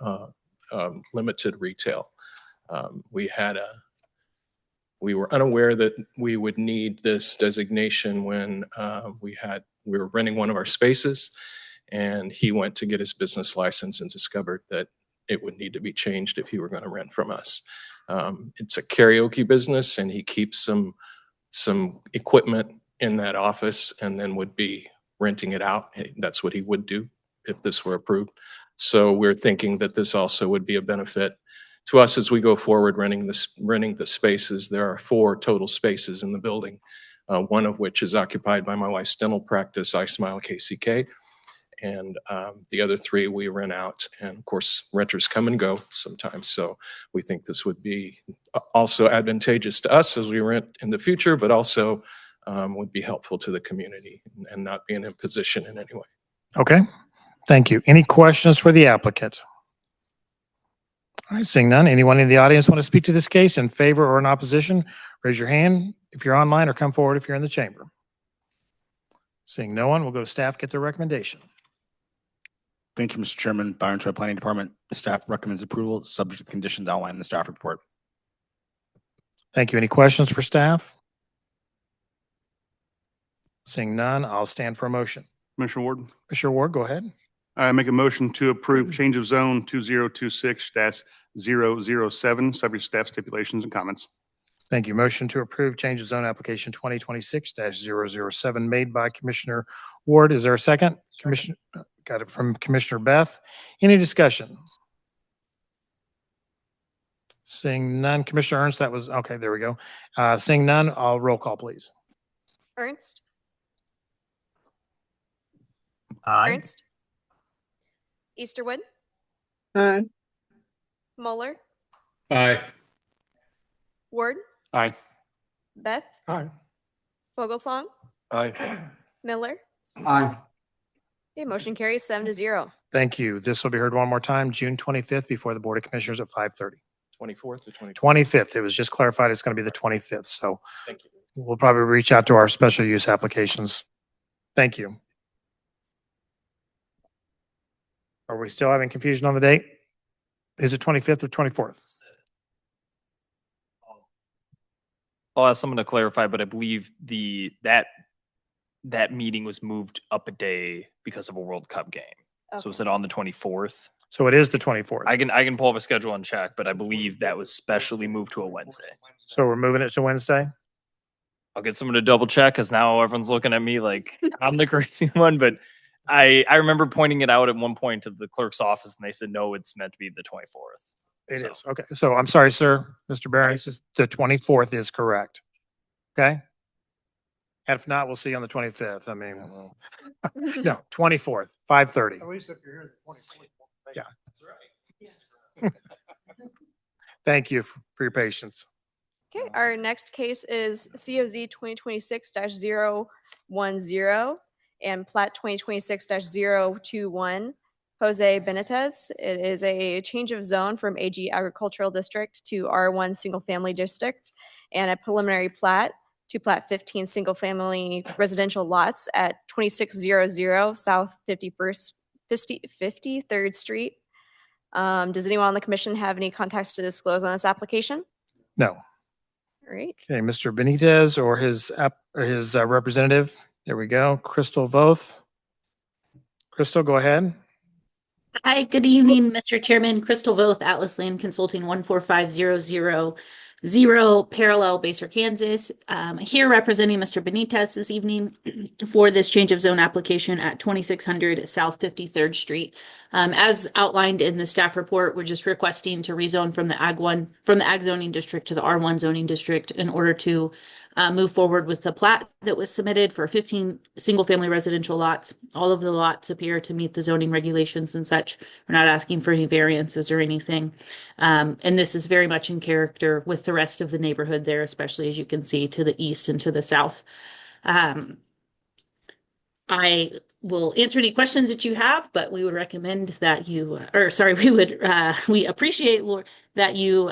limited retail. We were unaware that we would need this designation when we were renting one of our spaces, and he went to get his business license and discovered that it would need to be changed if he were going to rent from us. It's a karaoke business, and he keeps some equipment in that office and then would be renting it out. That's what he would do if this were approved. So we're thinking that this also would be a benefit to us as we go forward renting the spaces. There are 4 total spaces in the building, one of which is occupied by my wife's dental practice, I Smile KCK, and the other 3 we rent out. And of course, renters come and go sometimes. So we think this would be also advantageous to us as we rent in the future, but also would be helpful to the community and not be an imposition in any way. Okay, thank you. Any questions for the applicant? All right, seeing none, anyone in the audience want to speak to this case in favor or in opposition? Raise your hand if you're online or come forward if you're in the chamber. Seeing no one, we'll go to staff, get their recommendation. Thank you, Mr. Chairman. Byron Troy Planning Department. Staff recommends approval, subject to the conditions outlined in the staff report. Thank you. Any questions for staff? Seeing none, I'll stand for a motion. Commissioner Ward, Commissioner Ward, go ahead. I make a motion to approve change of zone 2026-007, subject to staff stipulations and comments. Thank you. Motion to approve change of zone application 2026-007 made by Commissioner Ward. Is there a second? Commissioner, got it from Commissioner Beth. Any discussion? Seeing none. Commissioner Ernst, that was, okay, there we go. Seeing none, I'll roll call, please. Ernst, Aye. Ernst, Easterwood, Aye. Moeller, Aye. Ward, Aye. Beth, Aye. Vogelsong, Aye. Miller. Aye. Okay, motion carries 7-0. Thank you. This will be heard one more time, June 25th, before the Board of Commissioners at 5:30. 24th or 25th? 25th. It was just clarified. It's going to be the 25th. So Thank you. we'll probably reach out to our special use applications. Thank you. Are we still having confusion on the date? Is it 25th or 24th? I'll ask someone to clarify, but I believe that meeting was moved up a day because of a World Cup game. So is it on the 24th? So it is the 24th. I can pull up a schedule and check, but I believe that was specially moved to a Wednesday. So we're moving it to Wednesday? I'll get someone to double check because now everyone's looking at me like I'm the crazy one. But I remember pointing it out at one point to the clerk's office and they said, no, it's meant to be the 24th. It is. Okay. So I'm sorry, sir, Mr. Barron, the 24th is correct. Okay? And if not, we'll see you on the 25th. I mean, no, 24th, 5:30. At least if you're here the 24th. Yeah. Thank you for your patience. Okay, our next case is COZ 2026-010 and Plat 2026-021, Jose Benitez. It is a change of zone from AG Agricultural District to R1 Single Family District and a preliminary plat to plat 15 single family residential lots at 2600 South 53rd Street. Does anyone on the commission have any context to disclose on this application? No. All right. Okay, Mr. Benitez or his representative. There we go. Crystal Voth. Crystal, go ahead. Hi, good evening, Mr. Chairman. Crystal Voth, Atlas Land Consulting, 14500 Parallel, Baser, Kansas. Here representing Mr. Benitez this evening for this change of zone application at 2600 South 53rd Street. As outlined in the staff report, we're just requesting to rezone from the Ag zoning district to the R1 zoning district in order to move forward with the plat that was submitted for 15 single-family residential lots. All of the lots appear to meet the zoning regulations and such. We're not asking for any variances or anything. And this is very much in character with the rest of the neighborhood there, especially as you can see to the east and to the south. I will answer any questions that you have, but we would recommend that you, we appreciate that you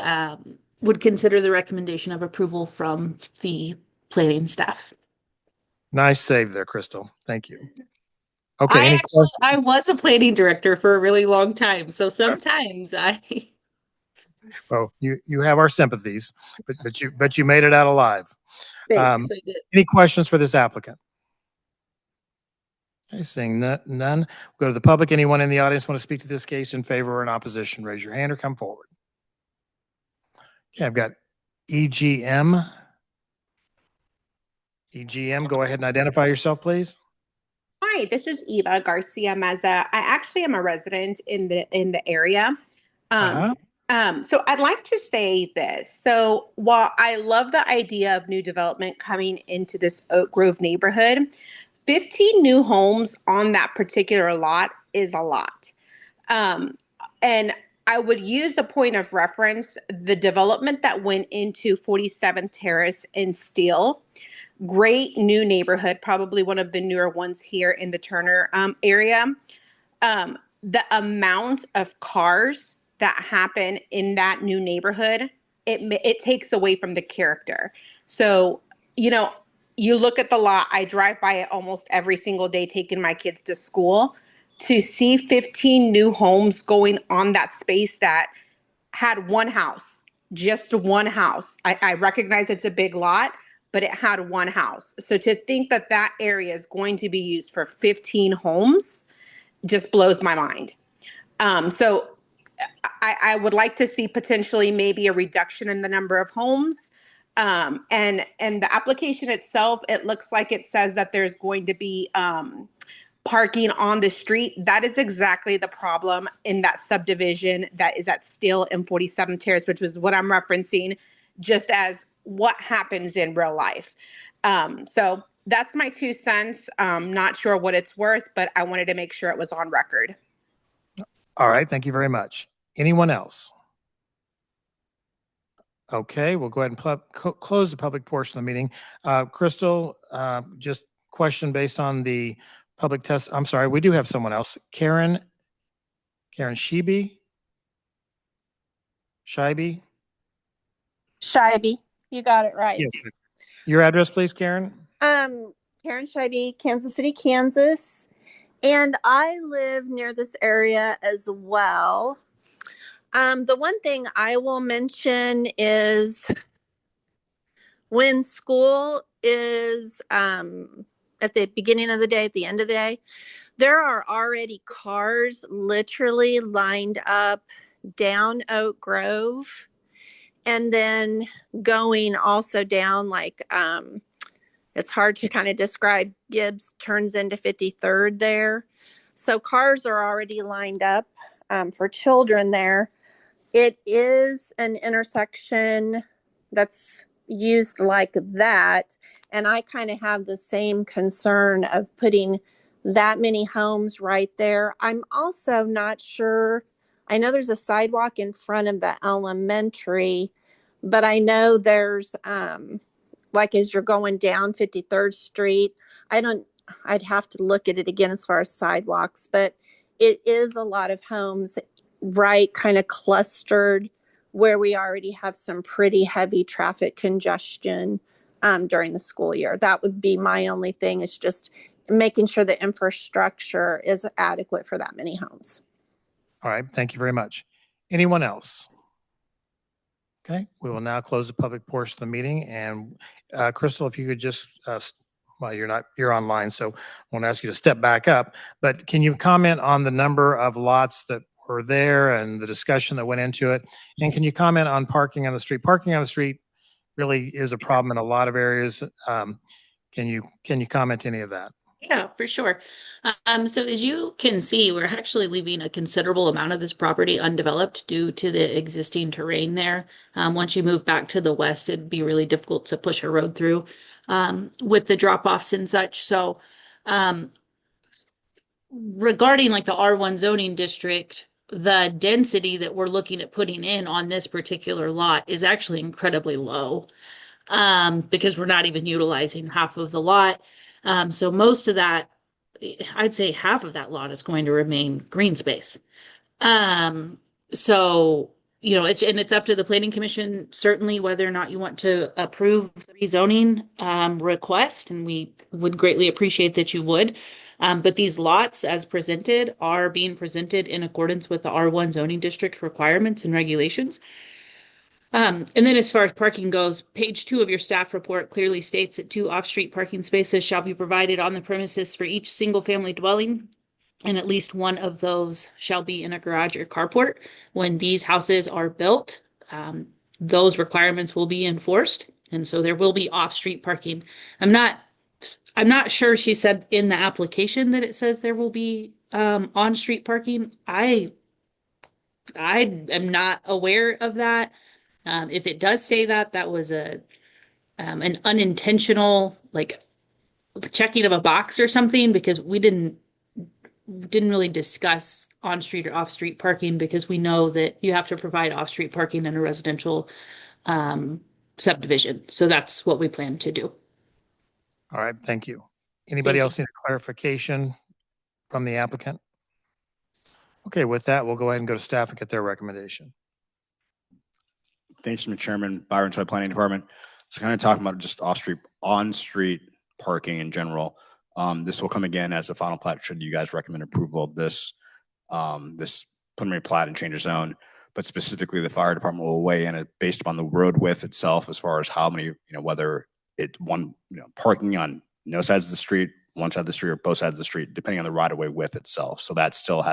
would consider the recommendation of approval from the planning staff. Nice save there, Crystal. Thank you. Okay. I was a planning director for a really long time, so sometimes Well, you have our sympathies, but you made it out alive. Thanks, I did. Any questions for this applicant? Okay, seeing none. We'll go to the public. Anyone in the audience want to speak to this case in favor or in opposition? Raise your hand or come forward. Okay, I've got EGM. EGM, go ahead and identify yourself, please. Hi, this is Eva Garcia Meza. I actually am a resident in the area. So I'd like to say this. So while I love the idea of new development coming into this Oak Grove neighborhood, 15 new homes on that particular lot is a lot. And I would use the point of reference, the development that went into 47th Terrace in Steele. Great new neighborhood, probably one of the newer ones here in the Turner area. The amount of cars that happen in that new neighborhood, it takes away from the character. So, you look at the lot, I drive by it almost every single day taking my kids to school. To see 15 new homes going on that space that had one house, just one house. I recognize it's a big lot, but it had one house. So to think that that area is going to be used for 15 homes just blows my mind. So I would like to see potentially maybe a reduction in the number of homes. And the application itself, it looks like it says that there's going to be parking on the street. That is exactly the problem in that subdivision that is at Steele and 47th Terrace, which was what I'm referencing, just as what happens in real life. So that's my 2 cents. Not sure what it's worth, but I wanted to make sure it was on record. All right. Thank you very much. Anyone else? Okay, we'll go ahead and close the public portion of the meeting. Crystal, just question based on the public test. I'm sorry, we do have someone else. Karen Scheibe? Scheibe, you got it right. Yes. Your address, please, Karen? Karen Scheibe, Kansas City, Kansas. And I live near this area as well. The one thing I will mention is when school is at the beginning of the day, at the end of the day, there are already cars literally lined up down Oak Grove and then going also down like it's hard to kind of describe. Gibbs turns into 53rd there. So cars are already lined up for children there. It is an intersection that's used like that. And I kind of have the same concern of putting that many homes right there. I'm also not sure. I know there's a sidewalk in front of the elementary, but I know there's like as you're going down 53rd Street, I'd have to look at it again as far as sidewalks, but it is a lot of homes right kind of clustered where we already have some pretty heavy traffic congestion during the school year. That would be my only thing, is just making sure the infrastructure is adequate for that many homes. All right, thank you very much. Anyone else? Okay, we will now close the public portion of the meeting. And Crystal, if you could just, well, you're online, so I won't ask you to step back up, but can you comment on the number of lots that were there and the discussion that went into it? And can you comment on parking on the street? Parking on the street really is a problem in a lot of areas. Can you comment any of that? Yeah, for sure. So as you can see, we're actually leaving a considerable amount of this property undeveloped due to the existing terrain there. Once you move back to the west, it'd be really difficult to push a road through with the drop-offs and such. So regarding like the R1 zoning district, the density that we're looking at putting in on this particular lot is actually incredibly low because we're not even utilizing half of the lot. So most of that, I'd say half of that lot is going to remain green space. So, you know, it's up to the planning commission, certainly, whether or not you want to approve the rezoning request, and we would greatly appreciate that you would. But these lots as presented are being presented in accordance with the R1 zoning district requirements and regulations. And then as far as parking goes, page 2 of your staff report clearly states that 2 off-street parking spaces shall be provided on the premises for each single-family dwelling, and at least one of those shall be in a garage or carport. When these houses are built, those requirements will be enforced, and so there will be off-street parking. I'm not sure she said in the application that it says there will be on-street parking. I am not aware of that. If it does say that, that was an unintentional, like, checking of a box or something, because we didn't really discuss on-street or off-street parking, because we know that you have to provide off-street parking in a residential subdivision. So that's what we plan to do. All right, thank you. Anybody else need a clarification from the applicant? Okay, with that, we'll go ahead and go to staff and get their recommendation. Thanks, Mr. Chairman. Byron Toy, Planning Department. So kind of talking about just on-street parking in general. This will come again as a final plat should you guys recommend approval of this preliminary plat and change of zone. But specifically, the fire department will weigh in it based upon the road width itself, as far as how many, whether it parking on no sides of the street, one side of the street, or both sides of the street, depending on the right-of-way width itself. So that still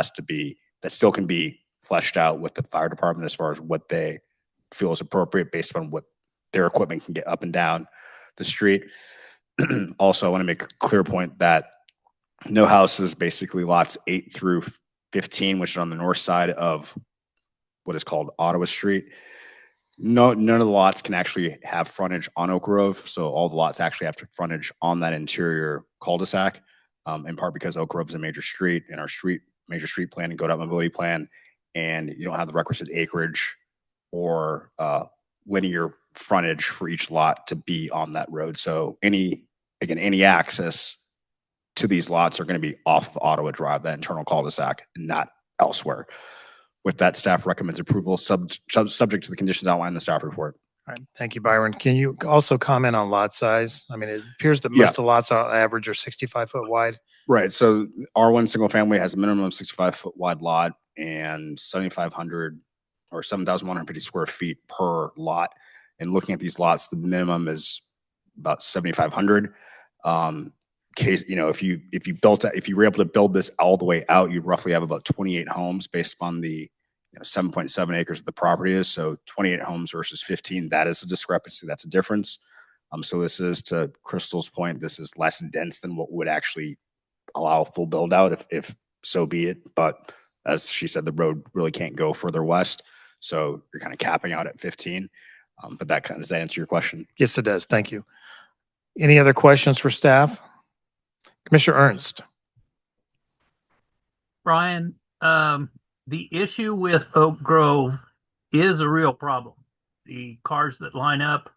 can be fleshed out with the fire department as far as what they feel is appropriate based on what their equipment can get up and down the street. Also, I want to make a clear point that no houses, basically lots 8 through 15, which is on the north side of what is called Ottawa Street. None of the lots can actually have frontage on Oak Grove. So all the lots actually have frontage on that interior cul-de-sac, in part because Oak Grove is a major street in our major street plan and go-out mobility plan, and you don't have the requisite acreage or linear frontage for each lot to be on that road. So any access to these lots are going to be off of Ottawa Drive, that internal cul-de-sac, and not elsewhere. With that, staff recommends approval subject to the conditions outlined in the staff report. All right, thank you, Byron. Can you also comment on lot size? I mean, it appears that Yeah. most of the lots on average are 65 foot wide. Right. So R1 single family has a minimum of 65-foot wide lot and 7,500 or 7,150 square feet per lot. And looking at these lots, the minimum is about 7,500. If you were able to build this all the way out, you'd roughly have about 28 homes based on the 7.7 acres of the property is. So 28 homes versus 15, that is a discrepancy. That's a difference. So this is, to Crystal's point, this is less dense than what would actually allow a full build out if so be it. But as she said, the road really can't go further west. So you're kind of capping out at 15. But does that answer your question? Yes, it does. Thank you. Any other questions for staff? Commissioner Ernst. Brian, the issue with Oak Grove is a real problem. The cars that line up,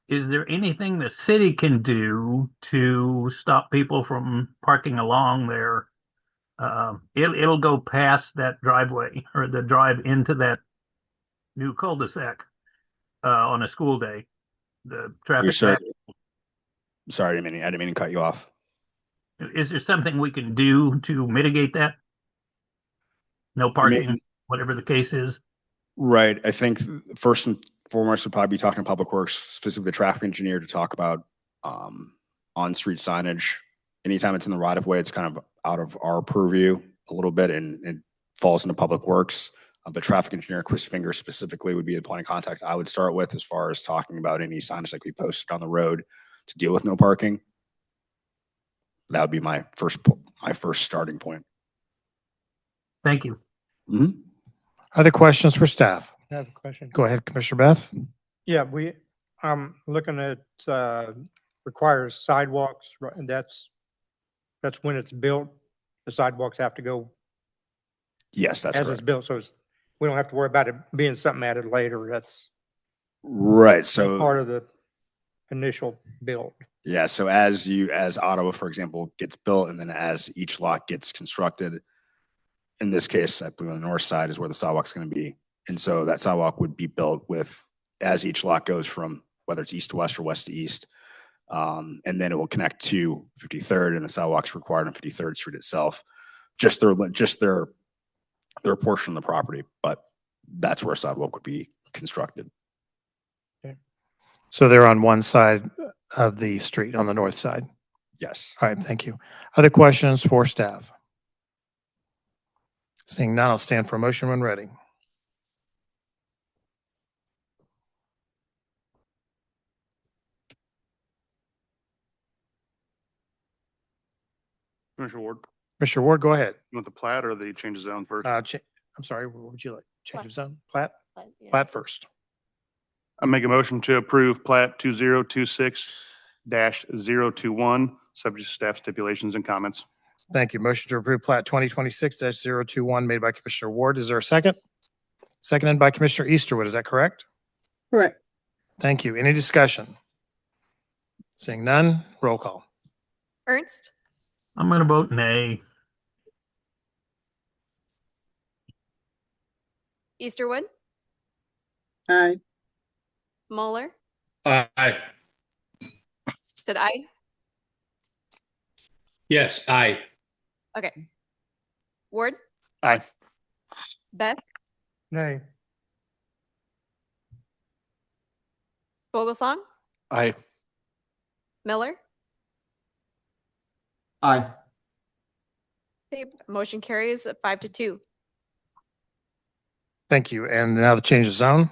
is there anything the city can do to stop people from parking along there? It'll go past that driveway or the drive into that new cul-de-sac on a school day. The traffic. Sorry, I didn't mean to cut you off. Is there something we can do to mitigate that? No parking, whatever the case is. Right. I think first and foremost, we'll probably be talking to Public Works, specifically the traffic engineer, to talk about on-street signage. Anytime it's in the right of way, it's kind of out of our purview a little bit, and it falls into Public Works. But traffic engineer Chris Finger specifically would be the point of contact I would start with as far as talking about any signage like we posted on the road to deal with no parking. That would be my first starting point. Thank you. Mm-hmm. Other questions for staff? I have a question. Go ahead, Commissioner Beth. Yeah, I'm looking at, requires sidewalks, right, and that's when it's built, the sidewalks have to go. Yes, that's as correct. it's built, so we don't have to worry about it being something added later. That's right. So part of the initial build. Yeah. So as Ottawa, for example, gets built, and then as each lot gets constructed, in this case, I believe on the north side is where the sidewalk's going to be. And so that sidewalk would be built as each lot goes from whether it's east to west or west to east. And then it will connect to 53rd, and the sidewalks required on 53rd Street itself, just their portion of the property. But that's where a sidewalk would be constructed. Okay. So they're on one side of the street, on the north side. Yes. All right, thank you. Other questions for staff? Seeing none, I'll stand for a motion when ready. Commissioner Ward, Commissioner Ward, go ahead. you want the plat or the change of zone first? I'm sorry, what would you like? Change of zone? Plat? Yeah. Plat first. I make a motion to approve plat 2026-021, subject to staff stipulations and comments. Thank you. Motion to approve plat 2026-021 made by Commissioner Ward. Is there a second? Seconded by Commissioner Easterwood. Is that correct? Correct. Thank you. Any discussion? Seeing none, roll call. Ernst, I'm going to vote nay. Easterwood, Aye. Moeller, Aye. said aye. Yes, aye. Okay. Ward, Aye. Beth, Nay. Vogelsong, Aye. Miller. Aye. Okay, motion carries at 5-2. Thank you. And now the change of zone.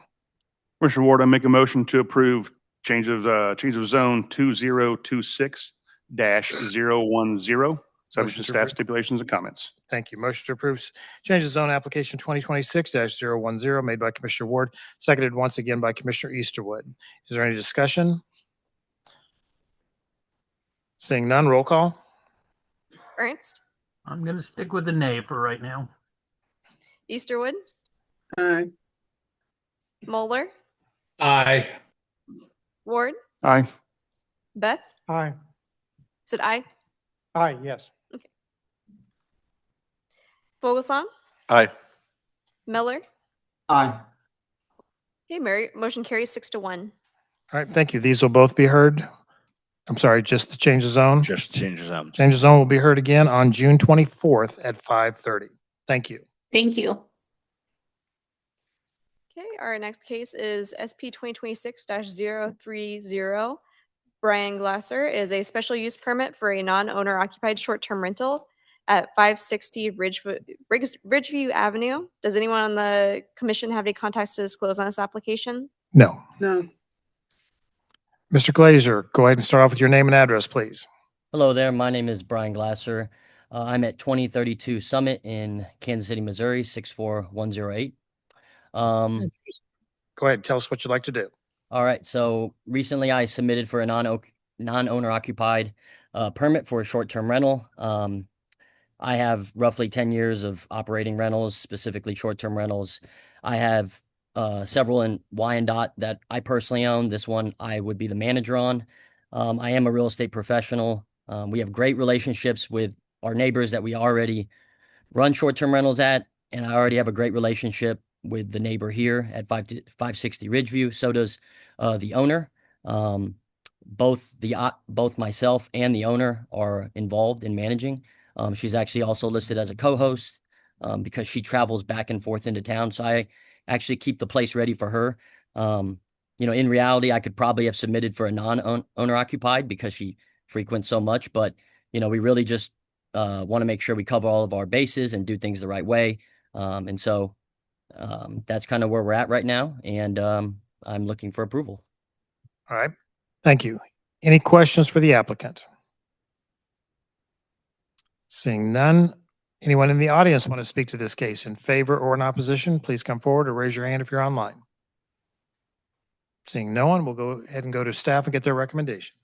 Commissioner Ward, I make a motion to approve change of zone 2026-010, subject to staff stipulations and comments. Thank you. Motion to approve change of zone application 2026-010 made by Commissioner Ward, seconded once again by Commissioner Easterwood. Is there any discussion? Seeing none, roll call. Ernst, I'm going to stick with the nay for right now. Easterwood, Aye. Moeller, Aye. Ward, Aye. Beth, Aye. said aye. Aye, yes. Vogelsong, Aye. Miller. Aye. Okay, Mary, motion carries 6-1. All right, thank you. These will both be heard. I'm sorry, just the change of zone? Just change the zone. Change of zone will be heard again on June 24th at 5:30. Thank you. Thank you. Okay, our next case is SP 2026-030. Brian Glasser is a special use permit for a non-owner occupied short-term rental at 560 Ridgeview Avenue. Does anyone on the commission have any contacts to disclose on this application? No. No. Mr. Glazer, go ahead and start off with your name and address, please. Hello there. My name is Brian Glasser. I'm at 2032 Summit in Kansas City, Missouri, 64108. Go ahead. Tell us what you'd like to do. All right. So recently I submitted for a non-owner occupied permit for a short-term rental. I have roughly 10 years of operating rentals, specifically short-term rentals. I have several in Wyandotte that I personally own. This one I would be the manager on. I am a real estate professional. We have great relationships with our neighbors that we already run short-term rentals at, and I already have a great relationship with the neighbor here at 560 Ridgeview. So does the owner. Both myself and the owner are involved in managing. She's actually also listed as a co-host because she travels back and forth into town. So I actually keep the place ready for her. In reality, I could probably have submitted for a non-owner occupied because she frequents so much, but we really just want to make sure we cover all of our bases and do things the right way. And so that's kind of where we're at right now. And I'm looking for approval. All right. Thank you. Any questions for the applicant? Seeing none, anyone in the audience want to speak to this case in favor or in opposition, please come forward or raise your hand if you're online. Seeing no one, we'll go ahead and go to staff and get their recommendation.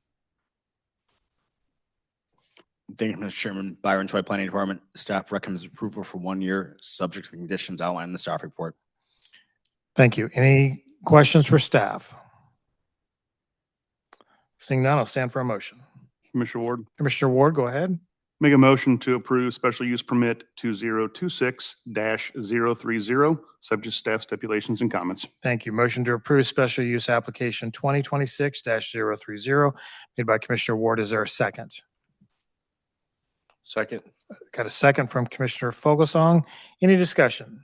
Thank you, Mr. Chairman. Byron Choi, Planning Department. Staff recommends approval for 1 year, subject to the conditions outlined in the staff report. Thank you. Any questions for staff? Seeing none, I'll stand for a motion. Commissioner Ward. Commissioner Ward, go ahead. Make a motion to approve special use permit 2026-030, subject to staff stipulations and comments. Thank you. Motion to approve special use application 2026-030 made by Commissioner Ward. Is there a second? Second. Got a second from Commissioner Fogelsong. Any discussion?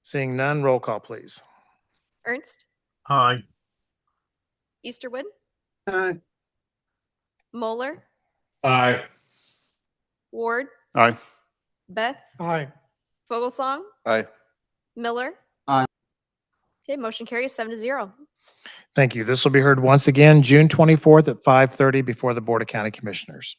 Seeing none, roll call, please. Ernst, Aye. Easterwood, Aye. Moeller, Aye. Ward, Aye. Beth, Aye. Vogelsong, Aye. Miller. Aye. Okay, motion carries 7-0. Thank you. This will be heard once again, June 24th at 5:30 before the Board of County Commissioners.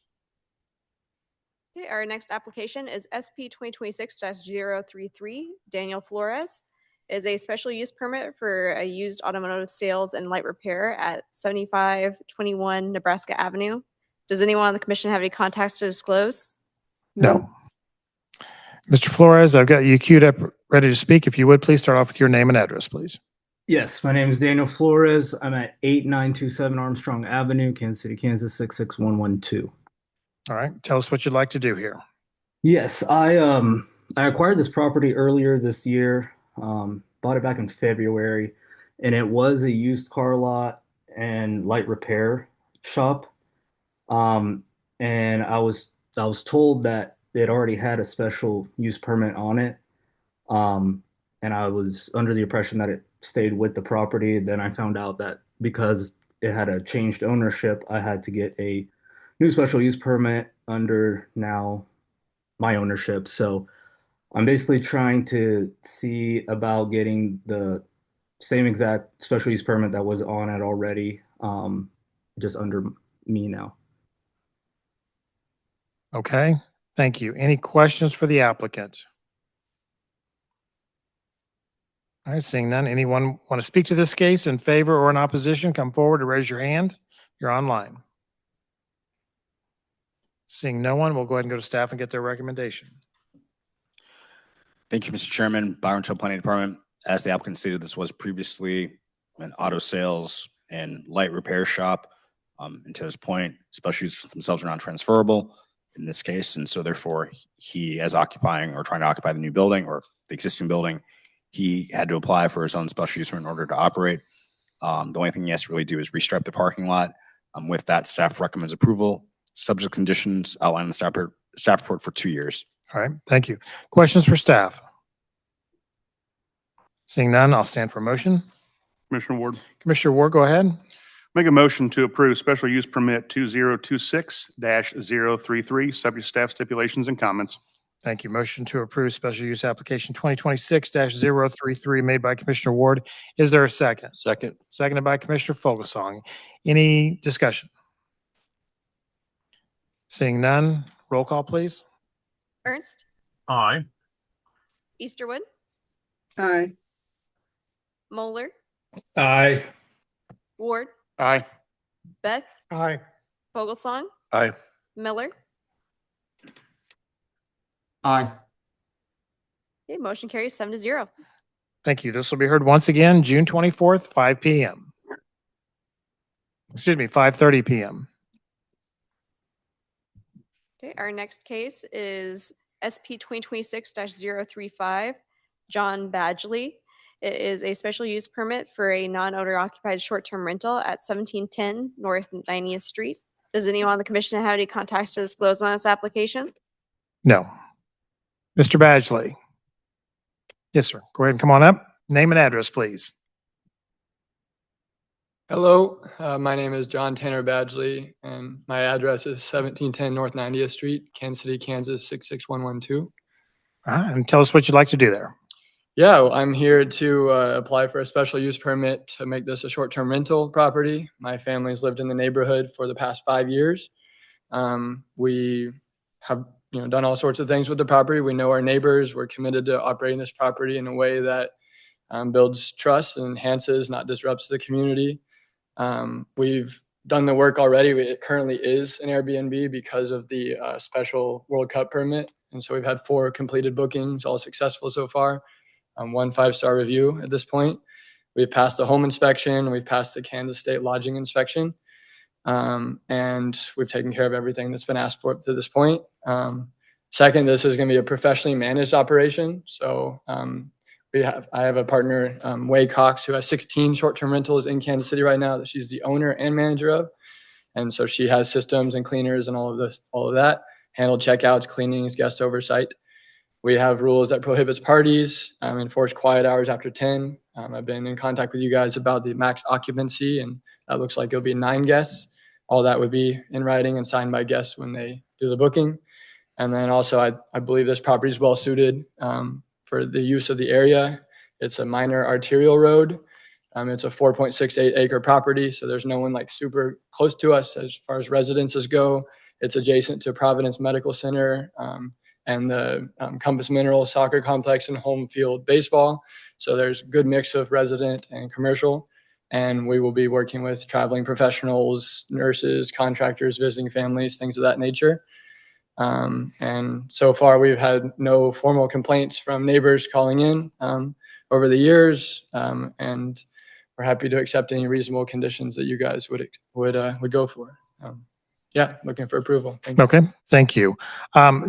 Okay, our next application is SP 2026-033. Daniel Flores is a special use permit for a used automotive sales and light repair at 7521 Nebraska Avenue. Does anyone on the commission have any contacts to disclose? No. Mr. Flores, I've got you queued up, ready to speak. If you would, please start off with your name and address, please. Yes, my name is Daniel Flores. I'm at 8927 Armstrong Avenue, Kansas City, Kansas 66112. All right. Tell us what you'd like to do here. Yes, I acquired this property earlier this year. Bought it back in February, and it was a used car lot and light repair shop. And I was told that it already had a special use permit on it. And I was under the impression that it stayed with the property. Then I found out that because it had a changed ownership, I had to get a new special use permit under now my ownership. So I'm basically trying to see about getting the same exact special use permit that was on it already, just under me now. Okay. Thank you. Any questions for the applicant? All right. Seeing none, anyone want to speak to this case in favor or in opposition? Come forward to raise your hand. You're online. Seeing no one, we'll go ahead and go to staff and get their recommendation. Thank you, Mr. Chairman. Byron Choi, Planning Department. As the applicant stated, this was previously an auto sales and light repair shop. And to his point, special use themselves are non-transferable in this case. And so therefore he, as occupying or trying to occupy the new building or the existing building, he had to apply for his own special use in order to operate. The only thing he has to really do is restripe the parking lot. With that, staff recommends approval, subject to conditions outlined in the staff report for 2 years. All right, thank you. Questions for staff? Seeing none, I'll stand for a motion. Commissioner Ward. Commissioner Ward, go ahead. Make a motion to approve special use permit 2026-033, subject to staff stipulations and comments. Thank you. Motion to approve special use application 2026-033 made by Commissioner Ward. Is there a second? Second. Seconded by Commissioner Fogelsong. Any discussion? Seeing none, roll call, please. Ernst, Aye. Easterwood, Aye. Moeller, Aye. Ward, Aye. Beth, Aye. Fogelsong, Aye. Miller. Aye. Okay, motion carries 7-0. Thank you. This will be heard once again, June 24th, 5 p.m. Excuse me, 5:30 p.m. Okay, our next case is SP 2026-035, John Badgley. It is a special use permit for a non-owner occupied short-term rental at 1710 North 90th Street. Does anyone on the commission have any contacts to disclose on this application? No. Mr. Badgley. Yes, sir. Go ahead and come on up. Name and address, please. Hello, my name is John Tanner Badgley, and my address is 1710 North 90th Street, Kansas City, Kansas 66112. And tell us what you'd like to do there. Yeah, well, I'm here to apply for a special use permit to make this a short-term rental property. My family's lived in the neighborhood for the past 5 years. We have done all sorts of things with the property. We know our neighbors. We're committed to operating this property in a way that builds trust and enhances, not disrupts the community. We've done the work already. It currently is an Airbnb because of the special World Cup permit. And so we've had 4 completed bookings, all successful so far. 1 5-star review at this point. We've passed the home inspection. We've passed the Kansas State lodging inspection. And we've taken care of everything that's been asked for up to this point. Second, this is going to be a professionally managed operation. So I have a partner, Way Cox, who has 16 short-term rentals in Kansas City right now that she's the owner and manager of. And so she has systems and cleaners and all of that, handle checkouts, cleanings, guest oversight. We have rules that prohibits parties, enforce quiet hours after 10. I've been in contact with you guys about the max occupancy, and that looks like it'll be 9 guests. All that would be in writing and signed by guests when they do the booking. And then also, I believe this property is well suited for the use of the area. It's a minor arterial road. It's a 4.68 acre property, so there's no one like super close to us as far as residences go. It's adjacent to Providence Medical Center and the Compass Mineral Soccer Complex and home field baseball. So there's a good mix of resident and commercial. And we will be working with traveling professionals, nurses, contractors, visiting families, things of that nature. And so far, we've had no formal complaints from neighbors calling in over the years. And we're happy to accept any reasonable conditions that you guys would go for. Yeah, looking for approval. Thank you. Okay, thank you.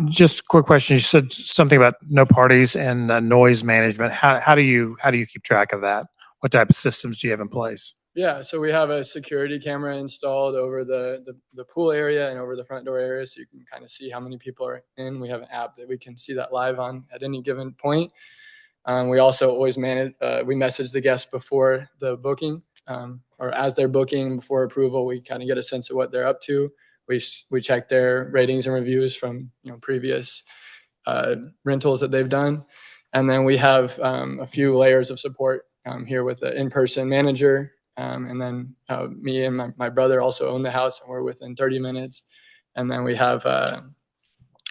Just a quick question. You said something about no parties and noise management. How do you keep track of that? What type of systems do you have in place? Yeah, so we have a security camera installed over the pool area and over the front door area, so you can kind of see how many people are in. We have an app that we can see that live on at any given point. We also always we message the guests before the booking or as they're booking before approval. We kind of get a sense of what they're up to. We check their ratings and reviews from previous rentals that they've done. And then we have a few layers of support here with the in-person manager. And then me and my brother also own the house, and we're within 30 minutes. And then we have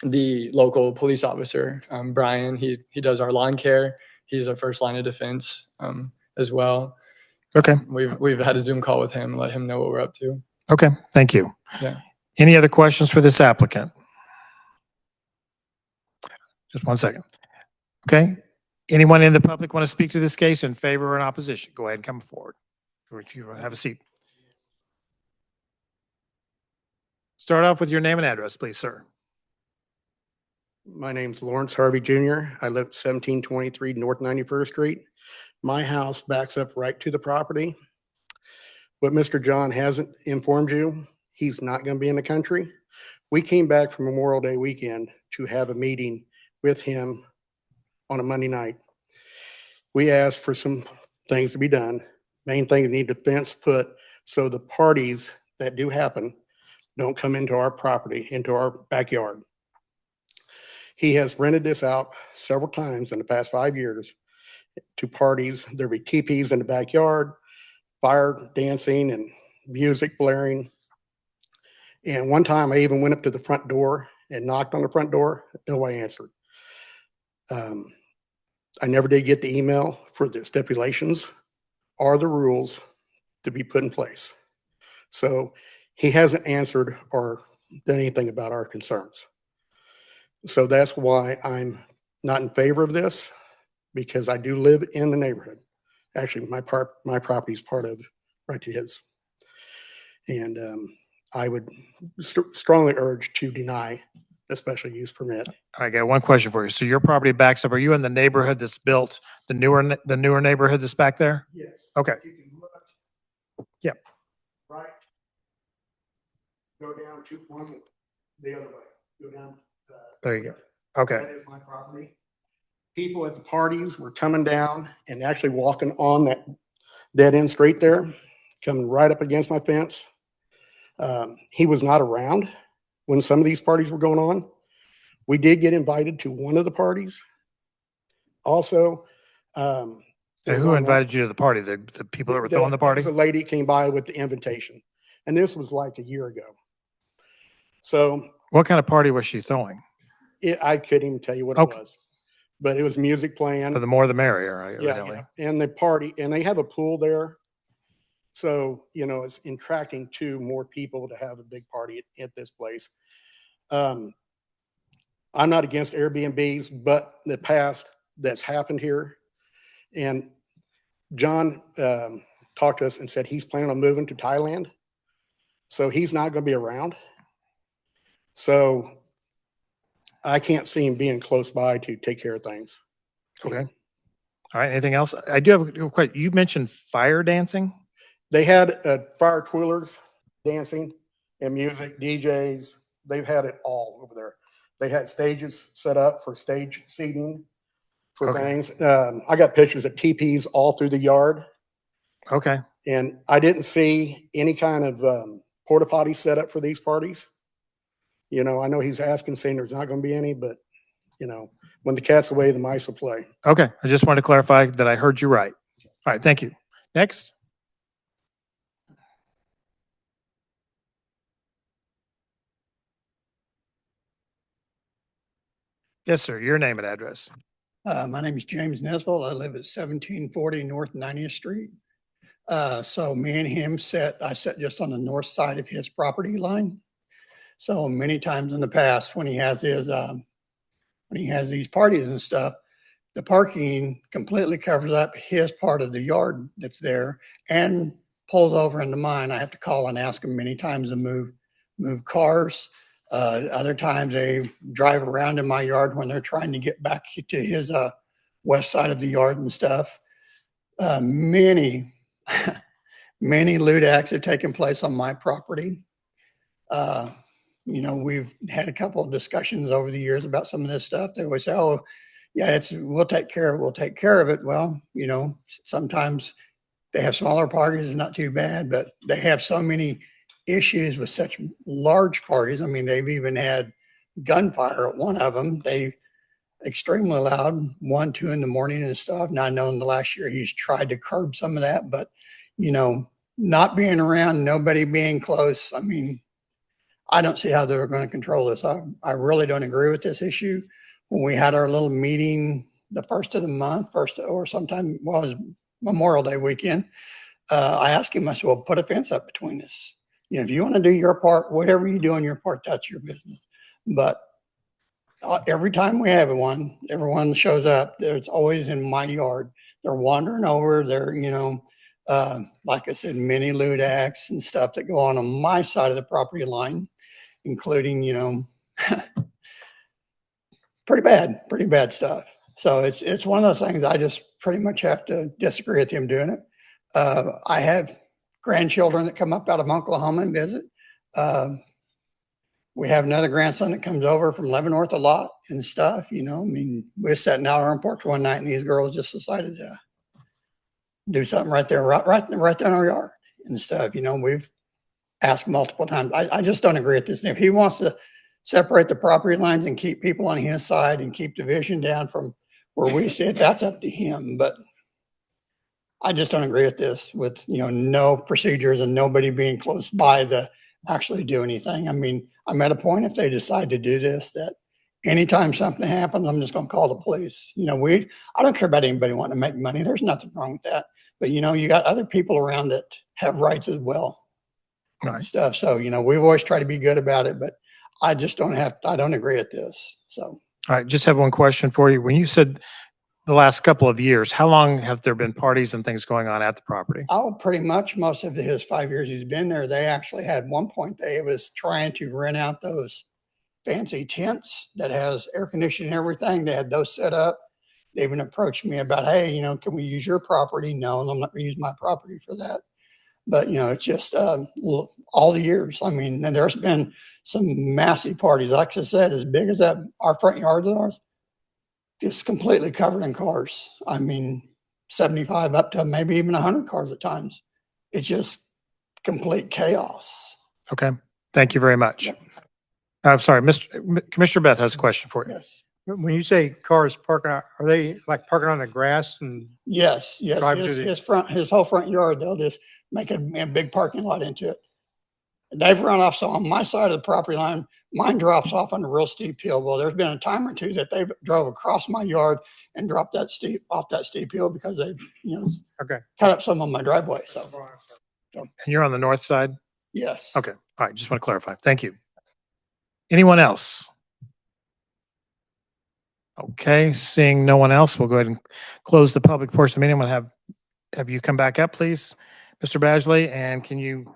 the local police officer, Brian. He does our lawn care. He's our first line of defense as well. Okay. We've had a Zoom call with him, let him know what we're up to. Okay, thank you. Yeah. Any other questions for this applicant? Just one second. Okay. Anyone in the public want to speak to this case in favor or in opposition? Go ahead and come forward. Or if you have a seat. Start off with your name and address, please, sir. My name's Lawrence Harvey Jr. I live at 1723 North 91st Street. My house backs up right to the property. What Mr. John hasn't informed you, he's not going to be in the country. We came back from Memorial Day weekend to have a meeting with him on a Monday night. We asked for some things to be done. Main thing, need the fence put so the parties that do happen don't come into our property, into our backyard. He has rented this out several times in the past 5 years to parties. There'll be teepees in the backyard, fire dancing and music blaring. And one time I even went up to the front door and knocked on the front door. Nobody answered. I never did get the email for the stipulations or the rules to be put in place. So he hasn't answered or done anything about our concerns. So that's why I'm not in favor of this, because I do live in the neighborhood. Actually, my property is part of right to his. And I would strongly urge to deny a special use permit. I got one question for you. So your property backs up. Are you in the neighborhood that's built, the newer neighborhood that's back there? Yes. Okay. You can look Yep. right, go down to one the other way. Go down. There you go. Okay. That is my property. People at the parties were coming down and actually walking on that dead end street there, coming right up against my fence. He was not around when some of these parties were going on. We did get invited to one of the parties. Also, And who invited you to the party? The people that were throwing the party? There was a lady came by with the invitation, and this was like a year ago. So What kind of party was she throwing? I couldn't even tell you what it was, but it was music playing. The more the merrier, evidently. Yeah, and the party, and they have a pool there. So, you know, it's attracting to more people to have a big party at this place. I'm not against Airbnbs, but the past that's happened here. And John talked to us and said he's planning on moving to Thailand. So he's not going to be around. So I can't see him being close by to take care of things. Okay. All right. Anything else? I do have a question. You mentioned fire dancing. They had fire twirlers dancing and music, DJs. They've had it all over there. They had stages set up for stage seating for things. I got pictures of teepees all through the yard. Okay. And I didn't see any kind of porta potty set up for these parties. You know, I know he's asking, saying there's not going to be any, but, you know, when the cat's away, the mice will play. Okay. I just wanted to clarify that I heard you right. All right. Thank you. Next. Yes, sir. Your name and address. My name is James Nesville. I live at 1740 North 90th Street. So me and him I sat just on the north side of his property line. So many times in the past, when he has these parties and stuff, the parking completely covers up his part of the yard that's there and pulls over into mine. I have to call and ask him many times to move cars. Other times they drive around in my yard when they're trying to get back to his west side of the yard and stuff. Many lewd acts have taken place on my property. You know, we've had a couple of discussions over the years about some of this stuff. They always say, oh, yeah, we'll take care of it. We'll take care of it. Well, you know, sometimes they have smaller parties, it's not too bad, but they have so many issues with such large parties. I mean, they've even had gunfire at one of them. They extremely loud, 1, 2 in the morning and stuff. And I know in the last year he's tried to curb some of that, but you know, not being around, nobody being close. I mean, I don't see how they're going to control this. I really don't agree with this issue. When we had our little meeting the first of the month, or sometime, well, it was Memorial Day weekend, I asked him, I said, well, put a fence up between us. You know, if you want to do your part, whatever you do on your part, that's your business. But every time we have one, everyone shows up, it's always in my yard. They're wandering over, like I said, mini lewd acts and stuff that go on my side of the property line, including, pretty bad stuff. So it's one of those things I just pretty much have to disagree with him doing it. I have grandchildren that come up out of Oklahoma and visit. We have another grandson that comes over from Leavenworth a lot and stuff, I mean, we were sitting out on our porch one night and these girls just decided to do something right there in our yard and stuff. We've asked multiple times. I just don't agree with this. And if he wants to separate the property lines and keep people on his side and keep division down from where we sit, that's up to him. But I just don't agree with this, with, no procedures and nobody being close by to actually do anything. I mean, I'm at a point, if they decide to do this, that anytime something happens, I'm just going to call the police. I don't care about anybody wanting to make money. There's nothing wrong with that. But, you got other people around that have rights as well. Right. Stuff. So, we've always tried to be good about it, but I just I don't agree with this. So. All right, just have one question for you. When you said the last couple of years, how long have there been parties and things going on at the property? Oh, pretty much most of his 5 years he's been there. They actually had one point they was trying to rent out those fancy tents that has air conditioning and everything. They had those set up. They even approached me about, hey, can we use your property? No, I'm not going to use my property for that. But, it's just all the years. I mean, and there's been some massive parties, like I said, as big as that, our front yard of ours, just completely covered in cars. I mean, 75 up to maybe even 100 cars at times. It's just complete chaos. Okay, thank you very much. Yep. I'm sorry, Commissioner Beth has a question for you. Yes. When you say cars parking, are they like parking on the grass and? Yes. Drive to the- His whole front yard, they'll just make a big parking lot into it. And they've run off. So on my side of the property line, mine drops off on a real steep hill. Well, there's been a time or two that they've drove across my yard and dropped off that steep hill because they've, Okay. cut up some of my driveway. So, And you're on the north side? yes. Okay, all right, just want to clarify. Thank you. Anyone else? Okay, seeing no one else, we'll go ahead and close the public portion of the meeting. I'm going to have you come back up, please, Mr. Badgley, and can you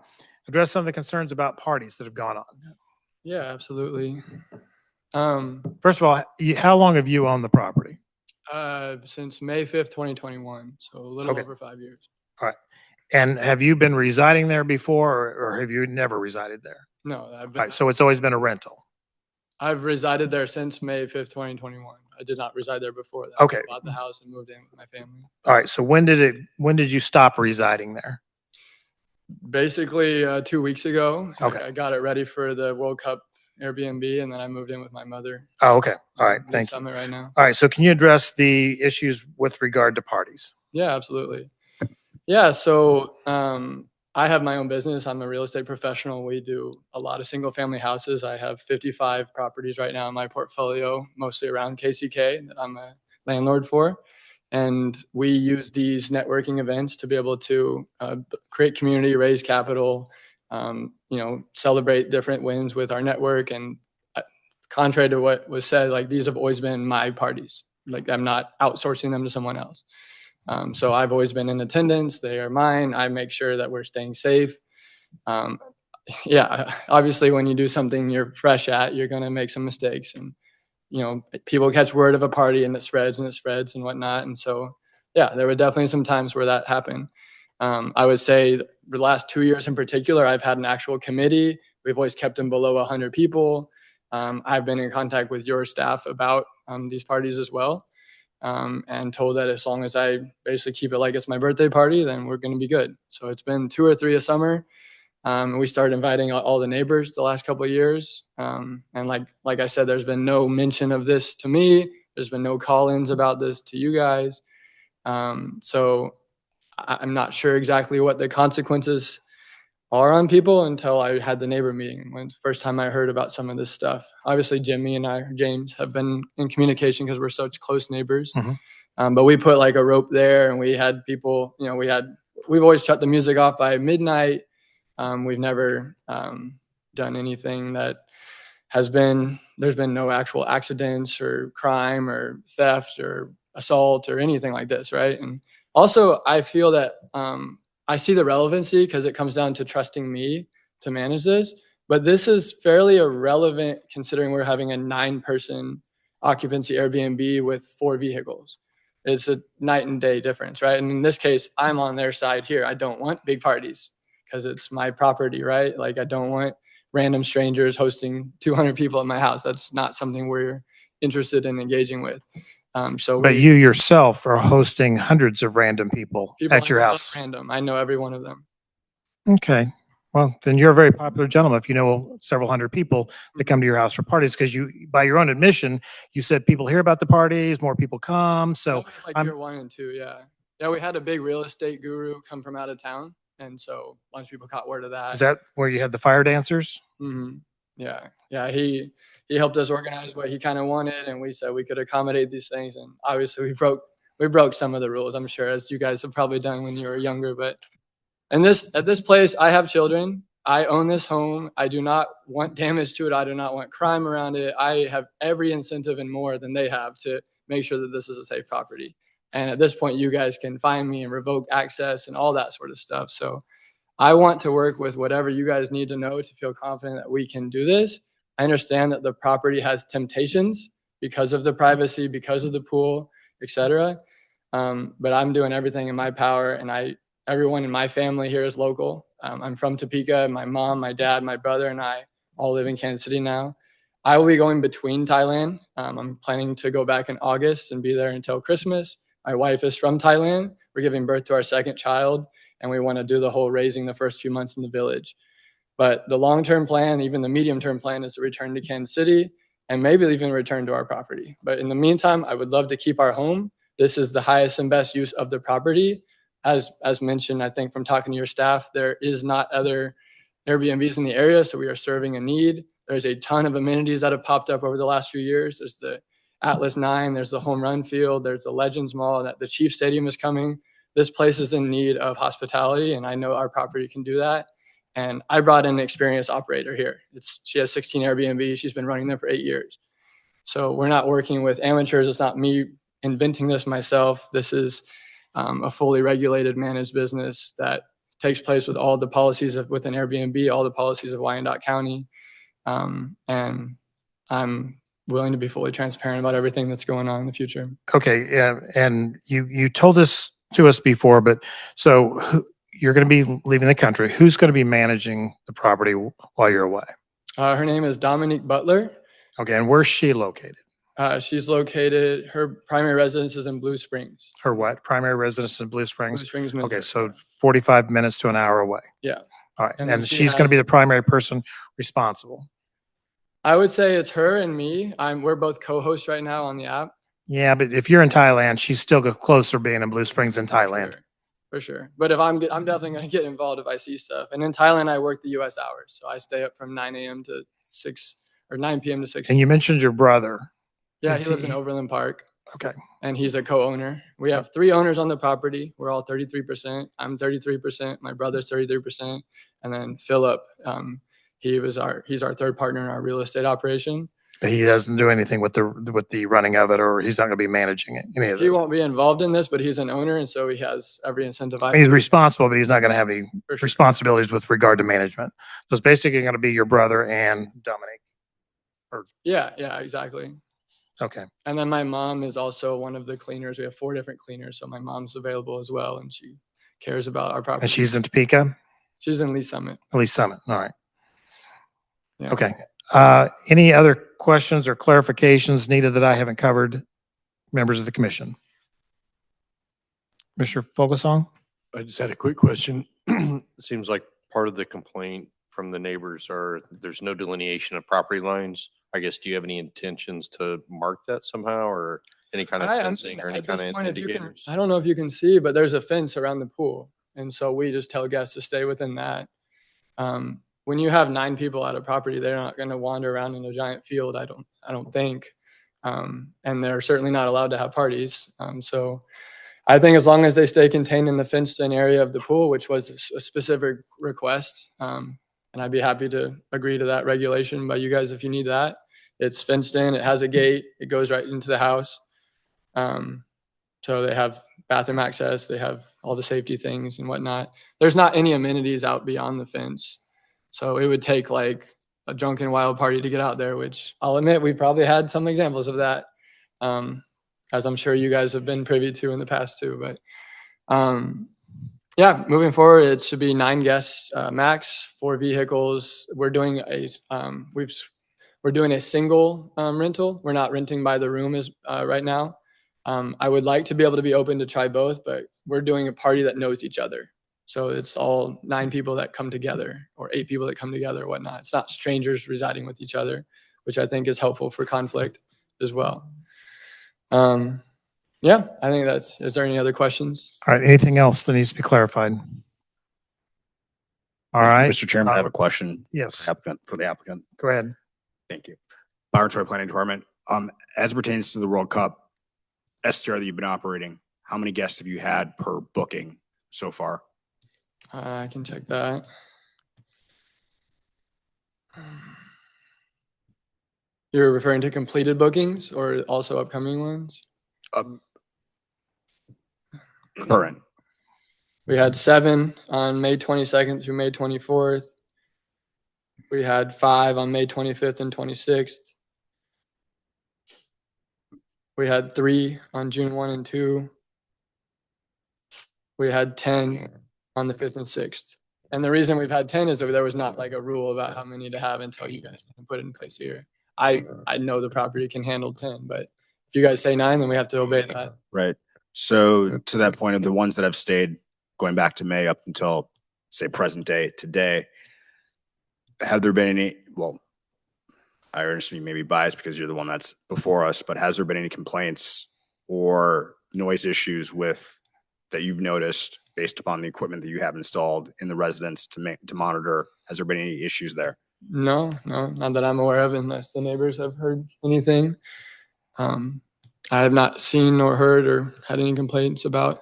address some of the concerns about parties that have gone on? Yeah, absolutely. First of all, how long have you owned the property? Since May 5th, 2021, so a little Okay. over 5 years. All right. And have you been residing there before, or have you never resided there? No, All right, so it's always been a rental. I've resided there since May 5th, 2021. I did not reside there before that. Okay. I bought the house and moved in with my family. All right, so when did you stop residing there? Basically, 2 weeks ago. Okay. I got it ready for the World Cup Airbnb, and then I moved in with my mother. Oh, okay. All right, in thank you. Summit right now. All right, so can you address the issues with regard to parties? Yeah, absolutely. Yeah, so I have my own business. I'm a real estate professional. We do a lot of single family houses. I have 55 properties right now in my portfolio, mostly around KCK that I'm a landlord for. And we use these networking events to be able to create community, raise capital, celebrate different wins with our network. And contrary to what was said, like these have always been my parties. Like I'm not outsourcing them to someone else. So I've always been in attendance. They are mine. I make sure that we're staying safe. Yeah, obviously when you do something you're fresh at, you're going to make some mistakes, and people catch word of a party and it spreads and whatnot. And so, yeah, there were definitely some times where that happened. I would say the last 2 years in particular, I've had an actual committee. We've always kept them below 100 people. I've been in contact with your staff about these parties as well. And told that as long as I basically keep it like it's my birthday party, then we're going to be good. So it's been 2 or 3 a summer. We started inviting all the neighbors the last couple of years. And like I said, there's been no mention of this to me. There's been no call-ins about this to you guys. So I'm not sure exactly what the consequences are on people until I had the neighbor meeting. When the first time I heard about some of this stuff. Obviously, Jimmy and James, have been in communication because we're such close neighbors. Mm-hmm. But we put like a rope there, and we had people. We've always shut the music off by midnight. We've never done anything that there's been no actual accidents or crime or theft or assault or anything like this, right? And also, I feel that I see the relevancy because it comes down to trusting me to manage this. But this is fairly irrelevant considering we're having a 9-person occupancy Airbnb with 4 vehicles. It's a night and day difference, right? And in this case, I'm on their side here. I don't want big parties because it's my property, right? Like I don't want random strangers hosting 200 people at my house. That's not something we're interested in engaging with. But you yourself are hosting hundreds of random people at your I know house. random. I know every one of them. Okay. Well, then you're a very popular gentleman if you know several hundred people that come to your house for parties because you, by your own admission, you said people hear about the parties, more people come. So It's like year 1 and 2, yeah. Yeah, we had a big real estate guru come from out of town. And so a bunch of people caught word of that. is that where you had the fire dancers? Mm-hmm. Yeah. Yeah. He helped us organize what he kind of wanted. And we said we could accommodate these things. And obviously we broke some of the rules, I'm sure, as you guys have probably done when you were younger. But at this place, I have children. I own this home. I do not want damage to it. I do not want crime around it. I have every incentive and more than they have to make sure that this is a safe property. And at this point, you guys can find me and revoke access and all that sort of stuff. So I want to work with whatever you guys need to know to feel confident that we can do this. I understand that the property has temptations because of the privacy, because of the pool, etc. But I'm doing everything in my power, and everyone in my family here is local. I'm from Topeka. My mom, my dad, my brother, and I all live in Kansas City now. I will be going between Thailand. I'm planning to go back in August and be there until Christmas. My wife is from Thailand. We're giving birth to our 2nd child, and we want to do the whole raising the first few months in the village. But the long-term plan, even the medium-term plan, is to return to Kansas City and maybe even return to our property. But in the meantime, I would love to keep our home. This is the highest and best use of the property. As mentioned, I think from talking to your staff, there is not other Airbnbs in the area, so we are serving a need. There's a ton of amenities that have popped up over the last few years. There's the Atlas 9, there's the home run field, there's the Legends Mall, that the Chief Stadium is coming. This place is in need of hospitality, and I know our property can do that. And I brought in an experienced operator here. She has 16 Airbnbs. She's been running them for 8 years. So we're not working with amateurs. It's not me inventing this myself. This is a fully regulated, managed business that takes place with all the policies within Airbnb, all the policies of Wyandotte County. And I'm willing to be fully transparent about everything that's going on in the future. Okay. Yeah. And you told this to us before, but so you're going to be leaving the country. Who's going to be managing the property while you're away? Her name is Dominique Butler. Okay. And where's she located? Her primary residence is in Blue Springs. Her what? Primary residence in Blue Springs? Blue Springs, Okay. Missouri. So 45 minutes to an hour away. Yeah. All right. And And then she she's going to be has- the primary person responsible. I would say it's her and me. We're both co-hosts right now on the app. Yeah. But if you're in Thailand, she's still closer being in Blue Springs than Thailand. For sure. But if I'm definitely going to get involved if I see stuff. And in Thailand, I work the U.S. hours. So I stay up from 9 a.m. to 6 or 9 p.m. to 6. And you mentioned your brother. Yeah, Is he lives in Overland Park. Okay. And he's a co-owner. We have 3 owners on the property. We're all 33%. I'm 33%. My brother's 33%. And then Philip, he's our 3rd partner in our real estate operation. But he doesn't do anything with the running of it, or he's not going to be managing it. Any of He this. won't be involved in this, but he's an owner, and so he has every incentive. He's responsible, but he's not going to have any responsibilities with regard to management. So it's basically going to be your brother and Dominic. Yeah, exactly. Okay. And then my mom is also one of the cleaners. We have 4 different cleaners, so my mom's available as well, and she cares about our property. And she's in Topeka? She's in Lee Summit. Lee Summit. All right. Yeah. Okay. Any other questions or clarifications needed that I haven't covered, members of the commission? Mr. Fogelsong? I just had a quick question. It seems like part of the complaint from the neighbors are there's no delineation of property lines. I guess, do you have any intentions to mark that somehow, or any kind of fencing or any At kind this of point, if you can, indicators? I don't know if you can see, but there's a fence around the pool. And so we just tell guests to stay within that. When you have 9 people at a property, they're not going to wander around in a giant field. I don't think. And they're certainly not allowed to have parties. So I think as long as they stay contained in the fenced in area of the pool, which was a specific request, and I'd be happy to agree to that regulation by you guys if you need that. It's fenced in, it has a gate, it goes right into the house. So they have bathroom access, they have all the safety things and whatnot. There's not any amenities out beyond the fence. So it would take like a drunken wild party to get out there, which I'll admit we probably had some examples of that, as I'm sure you guys have been privy to in the past too. But yeah, moving forward, it should be 9 guests max, 4 vehicles. We're doing a single rental. We're not renting by the room as right now. I would like to be able to be open to try both, but we're doing a party that knows each other. So it's all 9 people that come together or 8 people that come together or whatnot. It's not strangers residing with each other, which I think is helpful for conflict as well. Yeah, I think is there any other questions? All right. Anything else that needs to be clarified? All right. Mr. Chairman, I have a question. Yes. For the applicant. Go ahead. Thank you. Byron Troy, Planning Department. As it pertains to the World Cup STR that you've been operating, how many guests have you had per booking so far? I can check that. You're referring to completed bookings or also upcoming ones? Current. We had 7 on May 22nd through May 24th. We had 5 on May 25th and 26th. We had 3 on June 1 and 2. We had 10 on the 5th and 6th. And the reason we've had 10 is that there was not like a rule about how many to have until you guys can put it in place here. I know the property can handle 10, but if you guys say 9, then we have to obey that. Right. So to that point, of the ones that have stayed going back to May up until say present day today, have there been any, well, I understand you may be biased because you're the one that's before us, but has there been any complaints or noise issues that you've noticed based upon the equipment that you have installed in the residence to monitor? Has there been any issues there? No, not that I'm aware of, unless the neighbors have heard anything. I have not seen nor heard or had any complaints about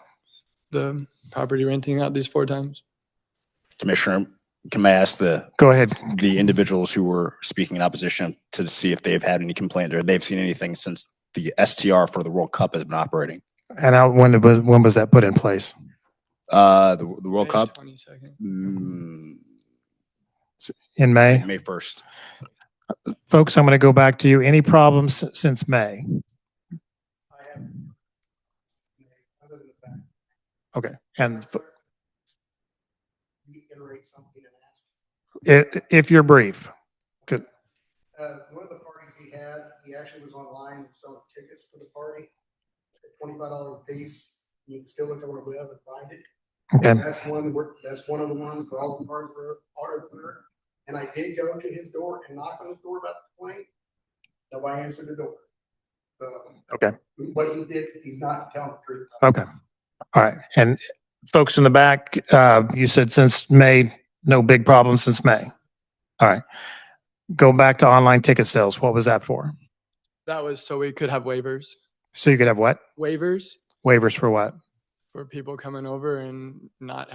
the property renting out these 4 times. Commissioner, can I ask Go ahead. The individuals who were speaking in opposition to see if they've had any complaint or they've seen anything since the STR for the World Cup has been operating? And when was that put in place? The World May Cup? 22nd. In May? May 1st. Folks, I'm going to go back to you. Any problems since May? Okay. And Reiterate something and ask. if you're brief. Good. One of the parties he actually was online and selling tickets for the party at $25 a piece. You can still look on our web and find it. Okay. That's one of the ones where all the parties were ordered. And I did go to his door and knock on his door about the complaint. Nobody answered the door. Okay. What he did, he's not telling the truth. Okay. All right. And folks in the back, you said since May, no big problems since May. All right. Go back to online ticket sales. What was that for? That was so we could have waivers. So you could have what? Waivers Waivers for what? for people coming over and not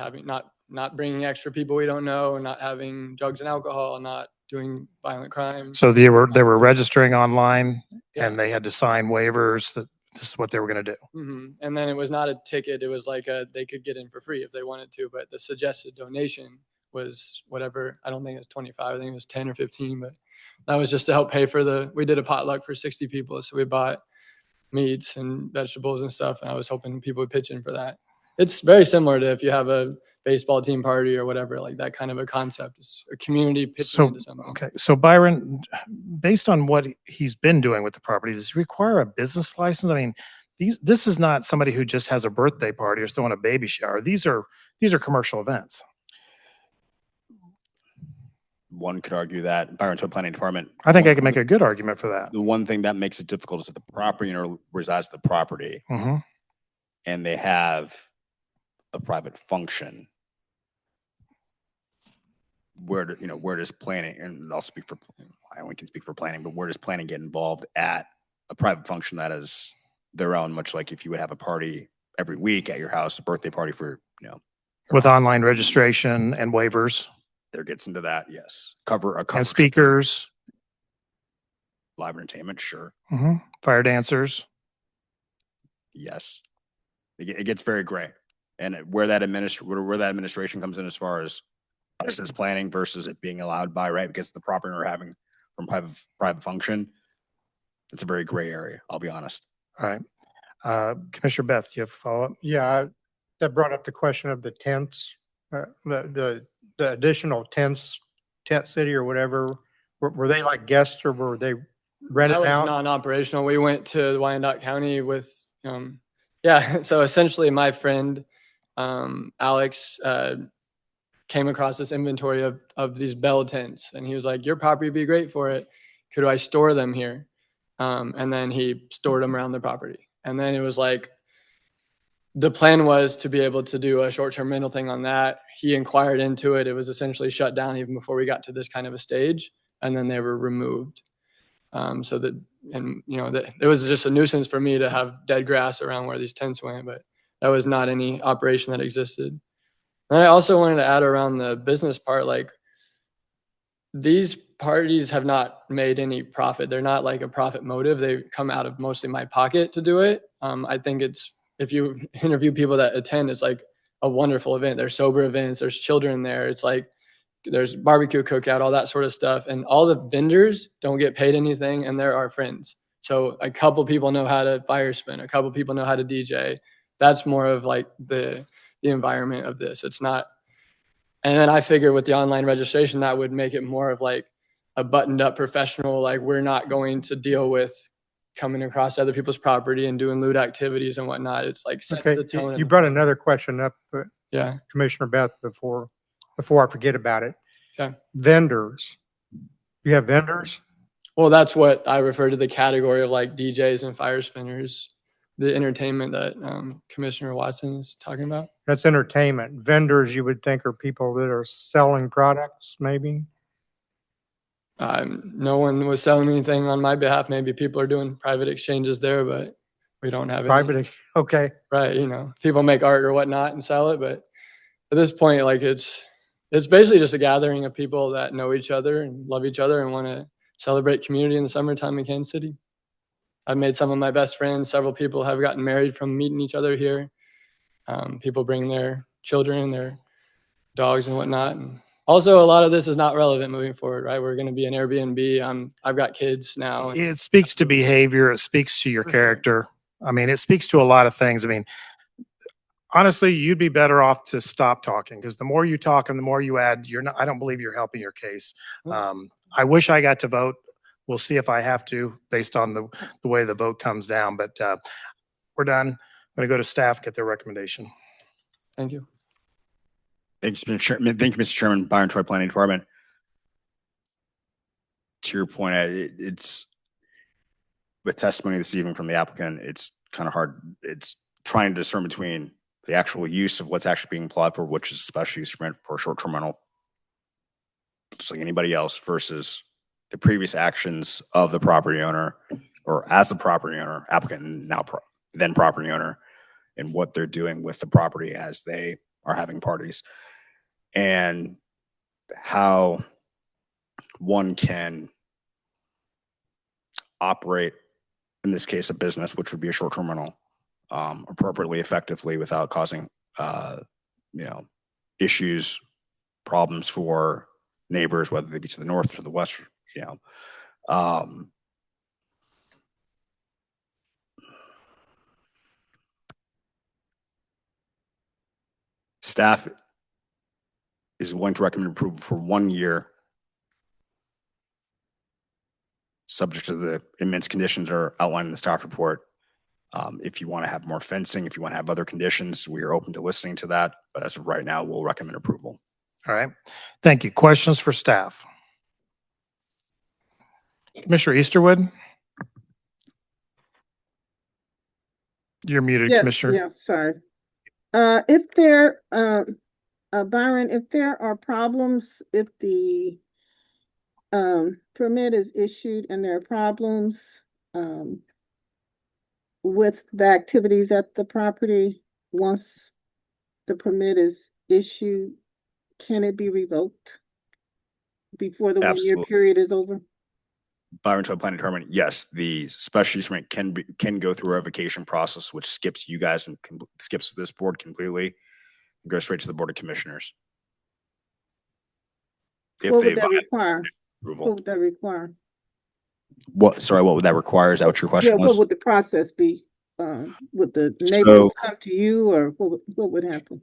bringing extra people we don't know, not having drugs and alcohol, not doing violent crime. So they were registering online and they had to sign waivers that this is what they were going to do. Mm-hmm. And then it was not a ticket. It was like they could get in for free if they wanted to, but the suggested donation was whatever. I don't think it was 25. I think it was 10 or 15, but that was just to help pay for we did a potluck for 60 people. So we bought meats and vegetables and stuff. And I was hoping people would pitch in for that. It's very similar to if you have a baseball team party or whatever, like that kind of a concept. It's a community pitching into something. Okay. So Byron, based on what he's been doing with the property, does he require a business license? I mean, this is not somebody who just has a birthday party or is throwing a baby shower. These are commercial events. One could argue that Byron Troy Planning Department. I think I can make a good argument for that. The one thing that makes it difficult is that the property owner resides at the property and they have a private function. Where does planning, and I'll speak for, I only can speak for planning, but where does planning get involved at a private function that is their own, much like if you would have a party every week at your house, a birthday party for, with online registration and waivers. there gets into that, yes. Cover a cover. And speakers, Live entertainment, sure. fire dancers. Yes. It gets very gray. And where that administration comes in as far as business planning versus it being allowed by right because the property we're having from private function, it's a very gray area, I'll be honest. All right. Commissioner Beth, do you have a follow-up? Yeah, that brought up the question of the tents, the additional tents, tent city or whatever. Were they like guests or were they rented That was out? non-operational. We went to Wyandotte County with, yeah. So essentially, my friend Alex came across this inventory of these bell tents, and he was like, "Your property would be great for it. Could I store them here?" And then he stored them around the property. And then it was like, the plan was to be able to do a short-term rental thing on that. He inquired into it. It was essentially shut down even before we got to this kind of a stage, and then they were removed. So that, and it was just a nuisance for me to have dead grass around where these tents went, but that was not any operation that existed. And I also wanted to add around the business part, like these parties have not made any profit. They're not like a profit motive. They come out of mostly my pocket to do it. I think if you interview people that attend, it's like a wonderful event. There's sober events, there's children there. It's like, there's barbecue, cookout, all that sort of stuff. And all the vendors don't get paid anything, and they're our friends. So a couple people know how to fire spin. A couple people know how to DJ. That's more of like the environment of this. It's not. And then I figure with the online registration, that would make it more of like a buttoned up professional. Like we're not going to deal with coming across other people's property and doing lewd activities and whatnot. It's like sets Okay, the tone. you brought another question up, Yeah. Commissioner Beth, before I forget about it. Okay. Vendors. You have vendors? Well, that's what I refer to the category of like DJs and fire spinners, the entertainment that Commissioner Watson is talking about. That's entertainment. Vendors, you would think, are people that are selling products, maybe? No one was selling anything on my behalf. Maybe people are doing private exchanges there, but we don't have any. Okay. Right. People make art or whatnot and sell it. But at this point, like it's basically just a gathering of people that know each other and love each other and want to celebrate community in the summertime in Kansas City. I've made some of my best friends. Several people have gotten married from meeting each other here. People bring their children, their dogs and whatnot. And also, a lot of this is not relevant moving forward, right? We're going to be an Airbnb. I've got kids now. It speaks to behavior. It speaks to your character. I mean, it speaks to a lot of things. I mean, honestly, you'd be better off to stop talking because the more you talk and the more you add, I don't believe you're helping your case. I wish I got to vote. We'll see if I have to based on the way the vote comes down, but we're done. I'm going to go to staff, get their recommendation. Thank you. Thank you, Mr. Chairman. Byron Troy, Planning Department. To your point, it's with testimony this evening from the applicant, it's kind of hard. It's trying to discern between the actual use of what's actually being applied for, which is a special use permit for a short-term rental, just like anybody else, versus the previous actions of the property owner, or as the property owner, applicant, and now then property owner, and what they're doing with the property as they are having parties, and how one can operate, in this case, a business, which would be a short-term rental, appropriately, effectively, without causing, issues, problems for neighbors, whether they be to the north or the west, Staff is going to recommend approval for 1 year, subject to the immense conditions are outlined in the staff report. If you want to have more fencing, if you want to have other conditions, we are open to listening to that. But as of right now, we'll recommend approval. All right. Thank you. Questions for staff? Commissioner Easterwood? You're muted, Yeah, Commissioner. yeah, sorry. Byron, if there are problems, if the permit is issued and there are problems with the activities at the property, once the permit is issued, can it be revoked? before the 1 year Absolutely. period is over? Byron Todd Planning Department, yes, the special use permit can go through a revocation process, which skips you guys and skips this board completely, and goes straight to the Board of Commissioners. If What they would that require? approval. What would that require? Sorry, what would that require? Is that what your Yeah, question what was? would the process be? Would the neighbors So, come to you, or what would happen?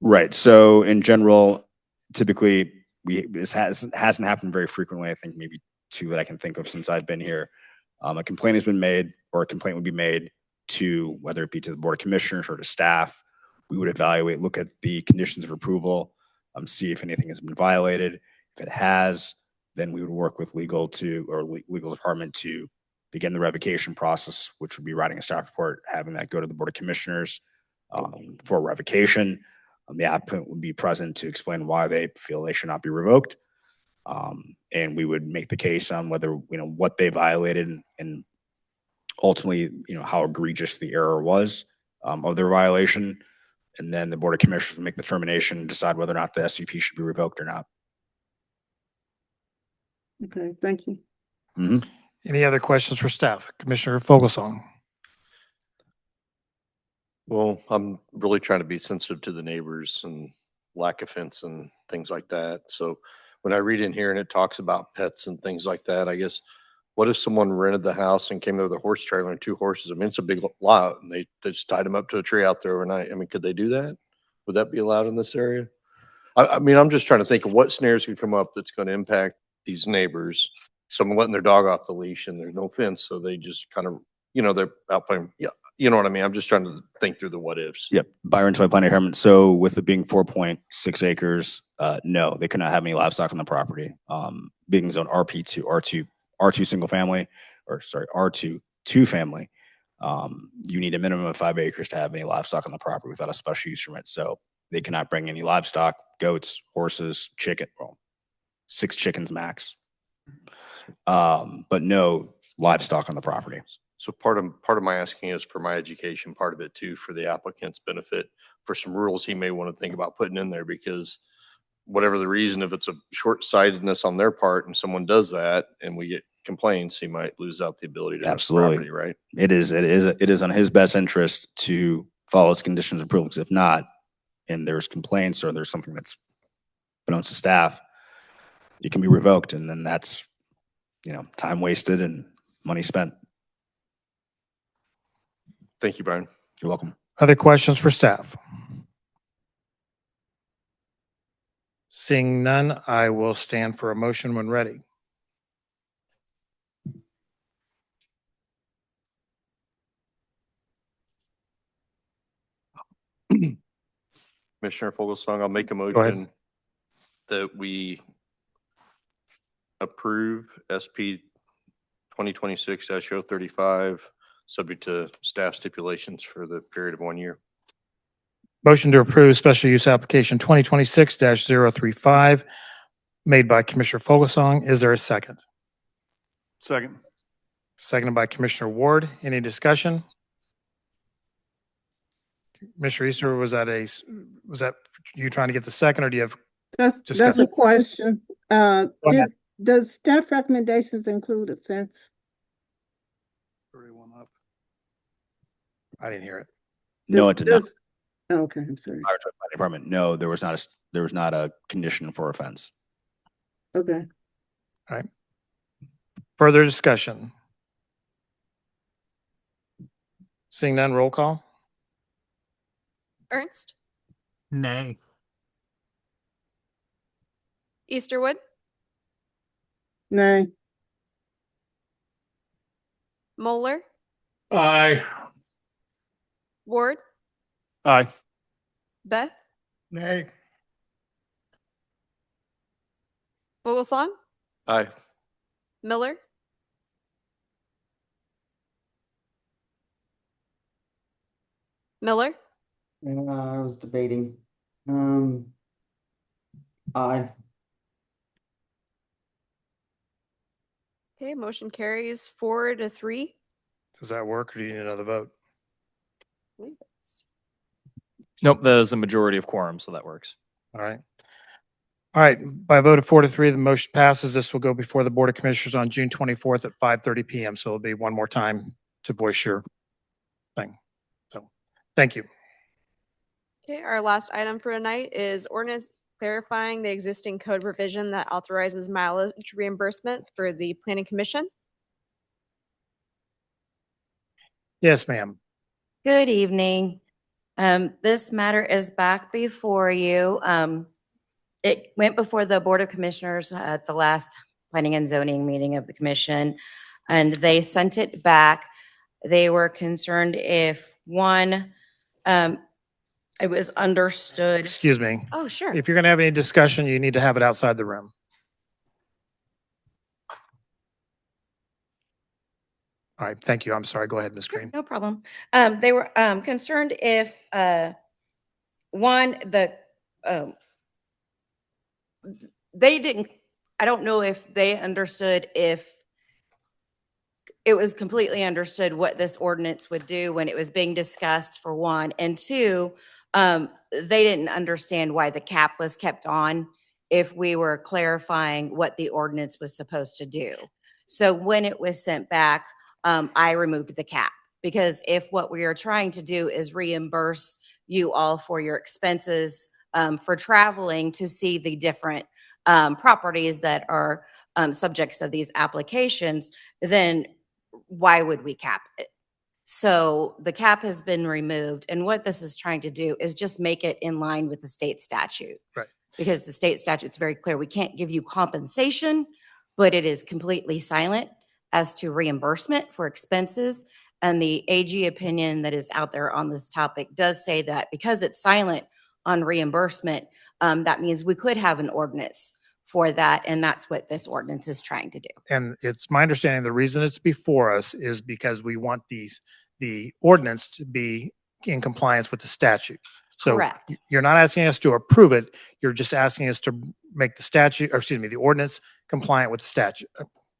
right. So in general, typically this hasn't happened very frequently. I think maybe two that I can think of since I've been here. A complaint has been made, or a complaint would be made to, whether it be to the Board of Commissioners or to staff. We would evaluate, look at the conditions of approval, see if anything has been violated. If it has, then we would work with legal department to begin the revocation process, which would be writing a staff report, having that go to the Board of Commissioners for revocation. The applicant would be present to explain why they feel they should not be revoked. And we would make the case on whether, what they violated and ultimately, how egregious the error was of their violation. And then the Board of Commissioners would make the determination and decide whether or not the SUP should be revoked or not. Okay, thank you. Any other questions for staff? Commissioner Fogelsong. Well, I'm really trying to be sensitive to the neighbors and lack of fence and things like that. So when I read in here and it talks about pets and things like that, I guess, what if someone rented the house and came there with a horse trailer and 2 horses? I mean, it's a big lot and they just tied them up to a tree out there overnight. I mean, could they do that? Would that be allowed in this area? I mean, I'm just trying to think of what scenarios could come up that's going to impact these neighbors. Someone letting their dog off the leash and there's no fence. So they just kind of, they're out playing. Yeah. You know what I mean? I'm just trying to think through the what ifs. Yep. Byron Toy Planning Department. So with it being 4.6 acres, no, they cannot have any livestock on the property. Being zone R2 single family, R2 2 family, you need a minimum of 5 acres to have any livestock on the property without a special use permit. So they cannot bring any livestock, goats, horses, 6 chickens max. But no livestock on the property. So part of my asking is for my education, part of it too, for the applicant's benefit, for some rules he may want to think about putting in there, because whatever the reason, if it's a short-sightedness on their part and someone does that and we get complaints, he might lose out the ability to have the property, right? It is on his best interest to follow his conditions of approval, because if not, and there's complaints or there's something that's known to staff, it can be revoked, and then that's, time wasted and money spent. Thank you, Brian. You're welcome. Other questions for staff? Seeing none, I will stand for a motion when ready. Commissioner Fogelsong, I'll make a ahead. motion that we approve SP 2026-035, subject to staff stipulations for the period of 1 year. Motion to approve special use application 2026-035 made by Commissioner Fogelsong. Is there a second? Second. Seconded by Commissioner Ward. Any discussion? Commissioner Easter, was that you trying to get the second, or do you have? That's discussion? a question. Go ahead. Does staff recommendations include a fence? I didn't hear it. No, it did not. Okay, I'm sorry. Department. No, there was not a condition for offense. Okay. All right. Further discussion? Seeing none, roll call. Ernst, Nay. Easterwood, Nay. Moeller, Aye. Ward, Aye. Beth, Nay. Vogelsong, Aye. Miller, Miller, I was debating. Aye. Okay, motion carries 4-3. Does that work, or do you need another vote? Nope, that is a majority of quorum, so that works. All right. All right, by a vote of 4-3, the motion passes. This will go before the Board of Commissioners on June 24th at 5:30 PM. So it'll be one more time to voice your thing. So, thank you. Okay, our last item for tonight is ordinance clarifying the existing code provision that authorizes mileage reimbursement for the planning commission. Yes, ma'am. Good evening. This matter is back before you. It went before the Board of Commissioners at the last Planning and Zoning meeting of the commission, and they sent it back. They were concerned if one, it was understood. Excuse me. Oh, sure. If you're going to have any discussion, you need to have it outside the room. All right, thank you. I'm sorry. Go ahead, Ms. Green. No problem. They were concerned if one, they didn't, I don't know if they understood if it was completely understood what this ordinance would do when it was being discussed, for one. And two, they didn't understand why the cap was kept on if we were clarifying what the ordinance was supposed to do. So when it was sent back, I removed the cap, because if what we are trying to do is reimburse you all for your expenses for traveling to see the different properties that are subjects of these applications, then why would we cap it? So the cap has been removed, and what this is trying to do is just make it in line with the state statute. Right. Because the state statute's very clear. We can't give you compensation, but it is completely silent as to reimbursement for expenses. And the AG opinion that is out there on this topic does say that because it's silent on reimbursement, that means we could have an ordinance for that, and that's what this ordinance is trying to do. And it's my understanding the reason it's before us is because we want the ordinance to be in compliance with the statute. So Correct. you're not asking us to approve it. You're just asking us to make the statute, or excuse me, the ordinance compliant with the statute.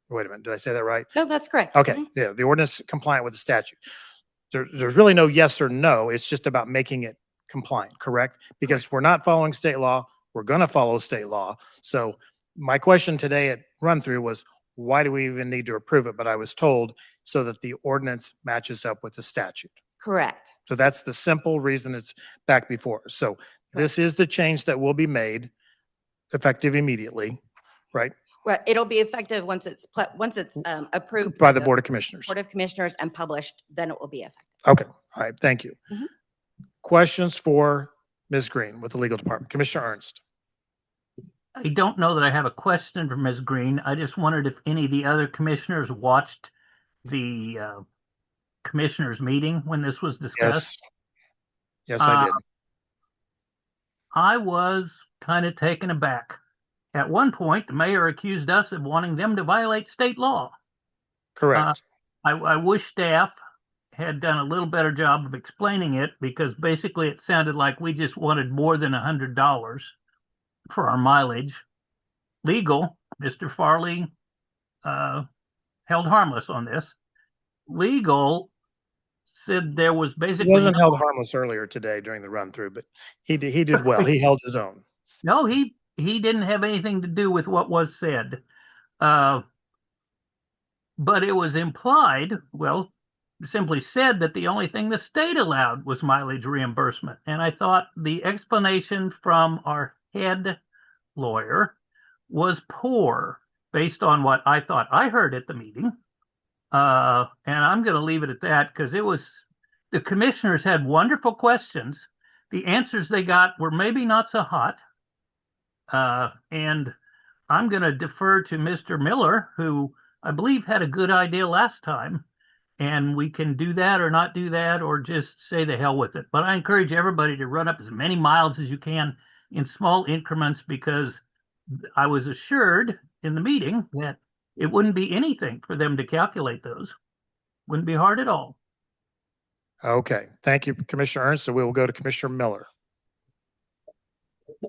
Wait a minute. Did I say that right? No, that's correct. Okay. Mhm. Yeah. The ordinance compliant with the statute. There's really no yes or no. It's just about making it compliant, correct? Because we're not following state law. We're going to follow state law. So my question today at run through was, why do we even need to approve it? But I was told so that the ordinance matches up with the statute. Correct. So that's the simple reason it's back before us. So this is the change that will be made effective immediately, right? Well, it'll be effective once it's approved By the Board of Commissioners. Board of Commissioners and published, then it will be effective. Okay. All right. Thank you. Mhm. Questions for Ms. Green with the legal department? Commissioner Ernst. I don't know that I have a question for Ms. Green. I just wondered if any of the other commissioners watched the commissioners meeting when this was discussed. Yes, I did. I was kind of taken aback. At one point, the mayor accused us of wanting them to violate state law. Correct. I wish staff had done a little better job of explaining it, because basically it sounded like we just wanted more than $100 for our mileage. Legal, Mr. Farley held harmless on this. Legal said there was He basically wasn't held harmless earlier today during the run through, but he did well. He held his own. No, he didn't have anything to do with what was said. But it was implied, well, simply said that the only thing the state allowed was mileage reimbursement. And I thought the explanation from our head lawyer was poor based on what I thought I heard at the meeting. And I'm going to leave it at that, because the commissioners had wonderful questions. The answers they got were maybe not so hot. And I'm going to defer to Mr. Miller, who I believe had a good idea last time. And we can do that or not do that, or just say the hell with it. But I encourage everybody to run up as many miles as you can in small increments, because I was assured in the meeting that it wouldn't be anything for them to calculate those. Wouldn't be hard at all. Okay. Thank you, Commissioner Ernst. So we will go to Commissioner Miller.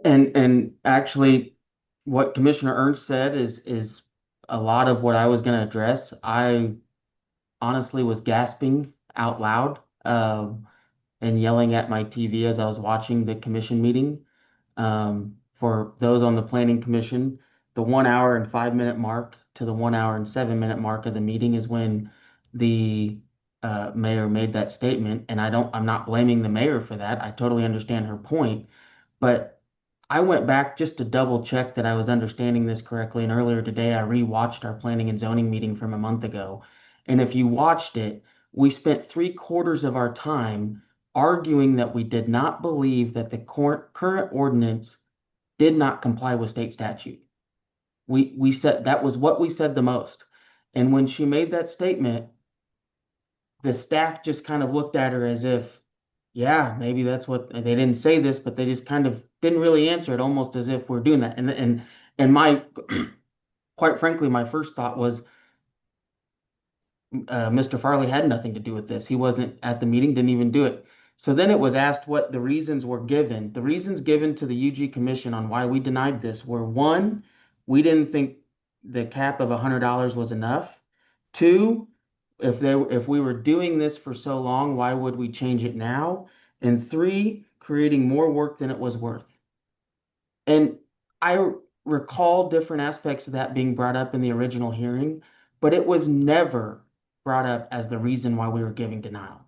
And actually, what Commissioner Ernst said is a lot of what I was going to address. I honestly was gasping out loud and yelling at my TV as I was watching the commission meeting. for those on the planning commission, the 1 hour and 5 minute mark to the 1 hour and 7 minute mark of the meeting is when the mayor made that statement. And I'm not blaming the mayor for that. I totally understand her point, but I went back just to double check that I was understanding this correctly. And earlier today, I rewatched our planning and zoning meeting from a month ago. And if you watched it, we spent 3/4 of our time arguing that we did not believe that the current ordinance did not comply with state statute. We said that was what we said the most. And when she made that statement, the staff just kind of looked at her as if, yeah, maybe that's what they didn't say this, but they just kind of didn't really answer it, almost as if we're doing that. And my quite frankly, my first thought was Mr. Farley had nothing to do with this. He wasn't at the meeting, didn't even do it. So then it was asked what the reasons were given. The reasons given to the UG Commission on why we denied this were: one, we didn't think the cap of $100 was enough. Two, if we were doing this for so long, why would we change it now? And three, creating more work than it was worth. And I recall different aspects of that being brought up in the original hearing, but it was never brought up as the reason why we were giving denial.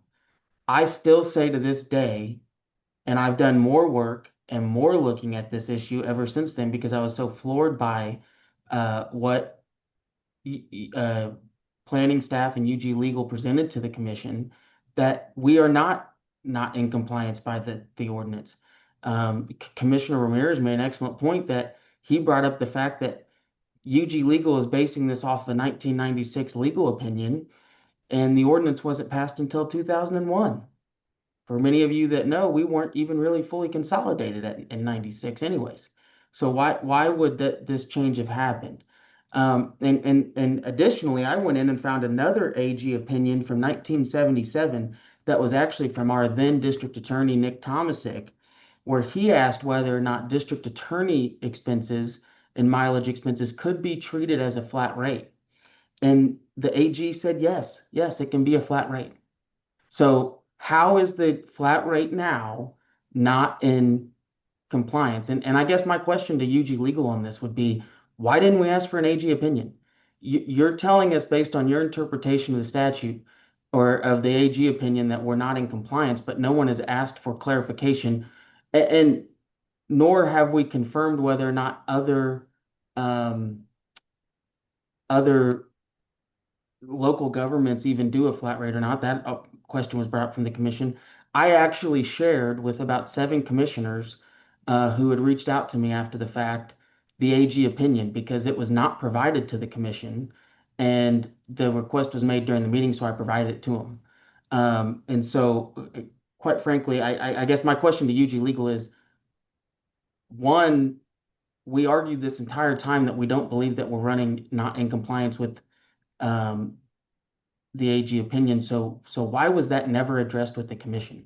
I still say to this day, and I've done more work and more looking at this issue ever since then because I was so floored by what planning staff and UG Legal presented to the commission, that we are not in compliance by the ordinance. Commissioner Ramirez made an excellent point that he brought up the fact that UG Legal is basing this off a 1996 legal opinion, and the ordinance wasn't passed until 2001. For many of you that know, we weren't even really fully consolidated in 96 anyways. So why would this change have happened? And additionally, I went in and found another AG opinion from 1977 that was actually from our then district attorney, Nick Tomasic, where he asked whether or not district attorney expenses and mileage expenses could be treated as a flat rate. And the AG said, yes, it can be a flat rate. So how is the flat rate now not in compliance? And I guess my question to UG Legal on this would be, why didn't we ask for an AG opinion? You're telling us based on your interpretation of the statute or of the AG opinion that we're not in compliance, but no one has asked for clarification, and nor have we confirmed whether or not other local governments even do a flat rate or not. That question was brought up from the commission. I actually shared with about 7 commissioners who had reached out to me after the fact the AG opinion because it was not provided to the commission, and the request was made during the meeting, so I provided it to them. And so, quite frankly, I guess my question to UG Legal is, one, we argued this entire time that we don't believe that we're running not in compliance with the AG opinion. So why was that never addressed with the commission?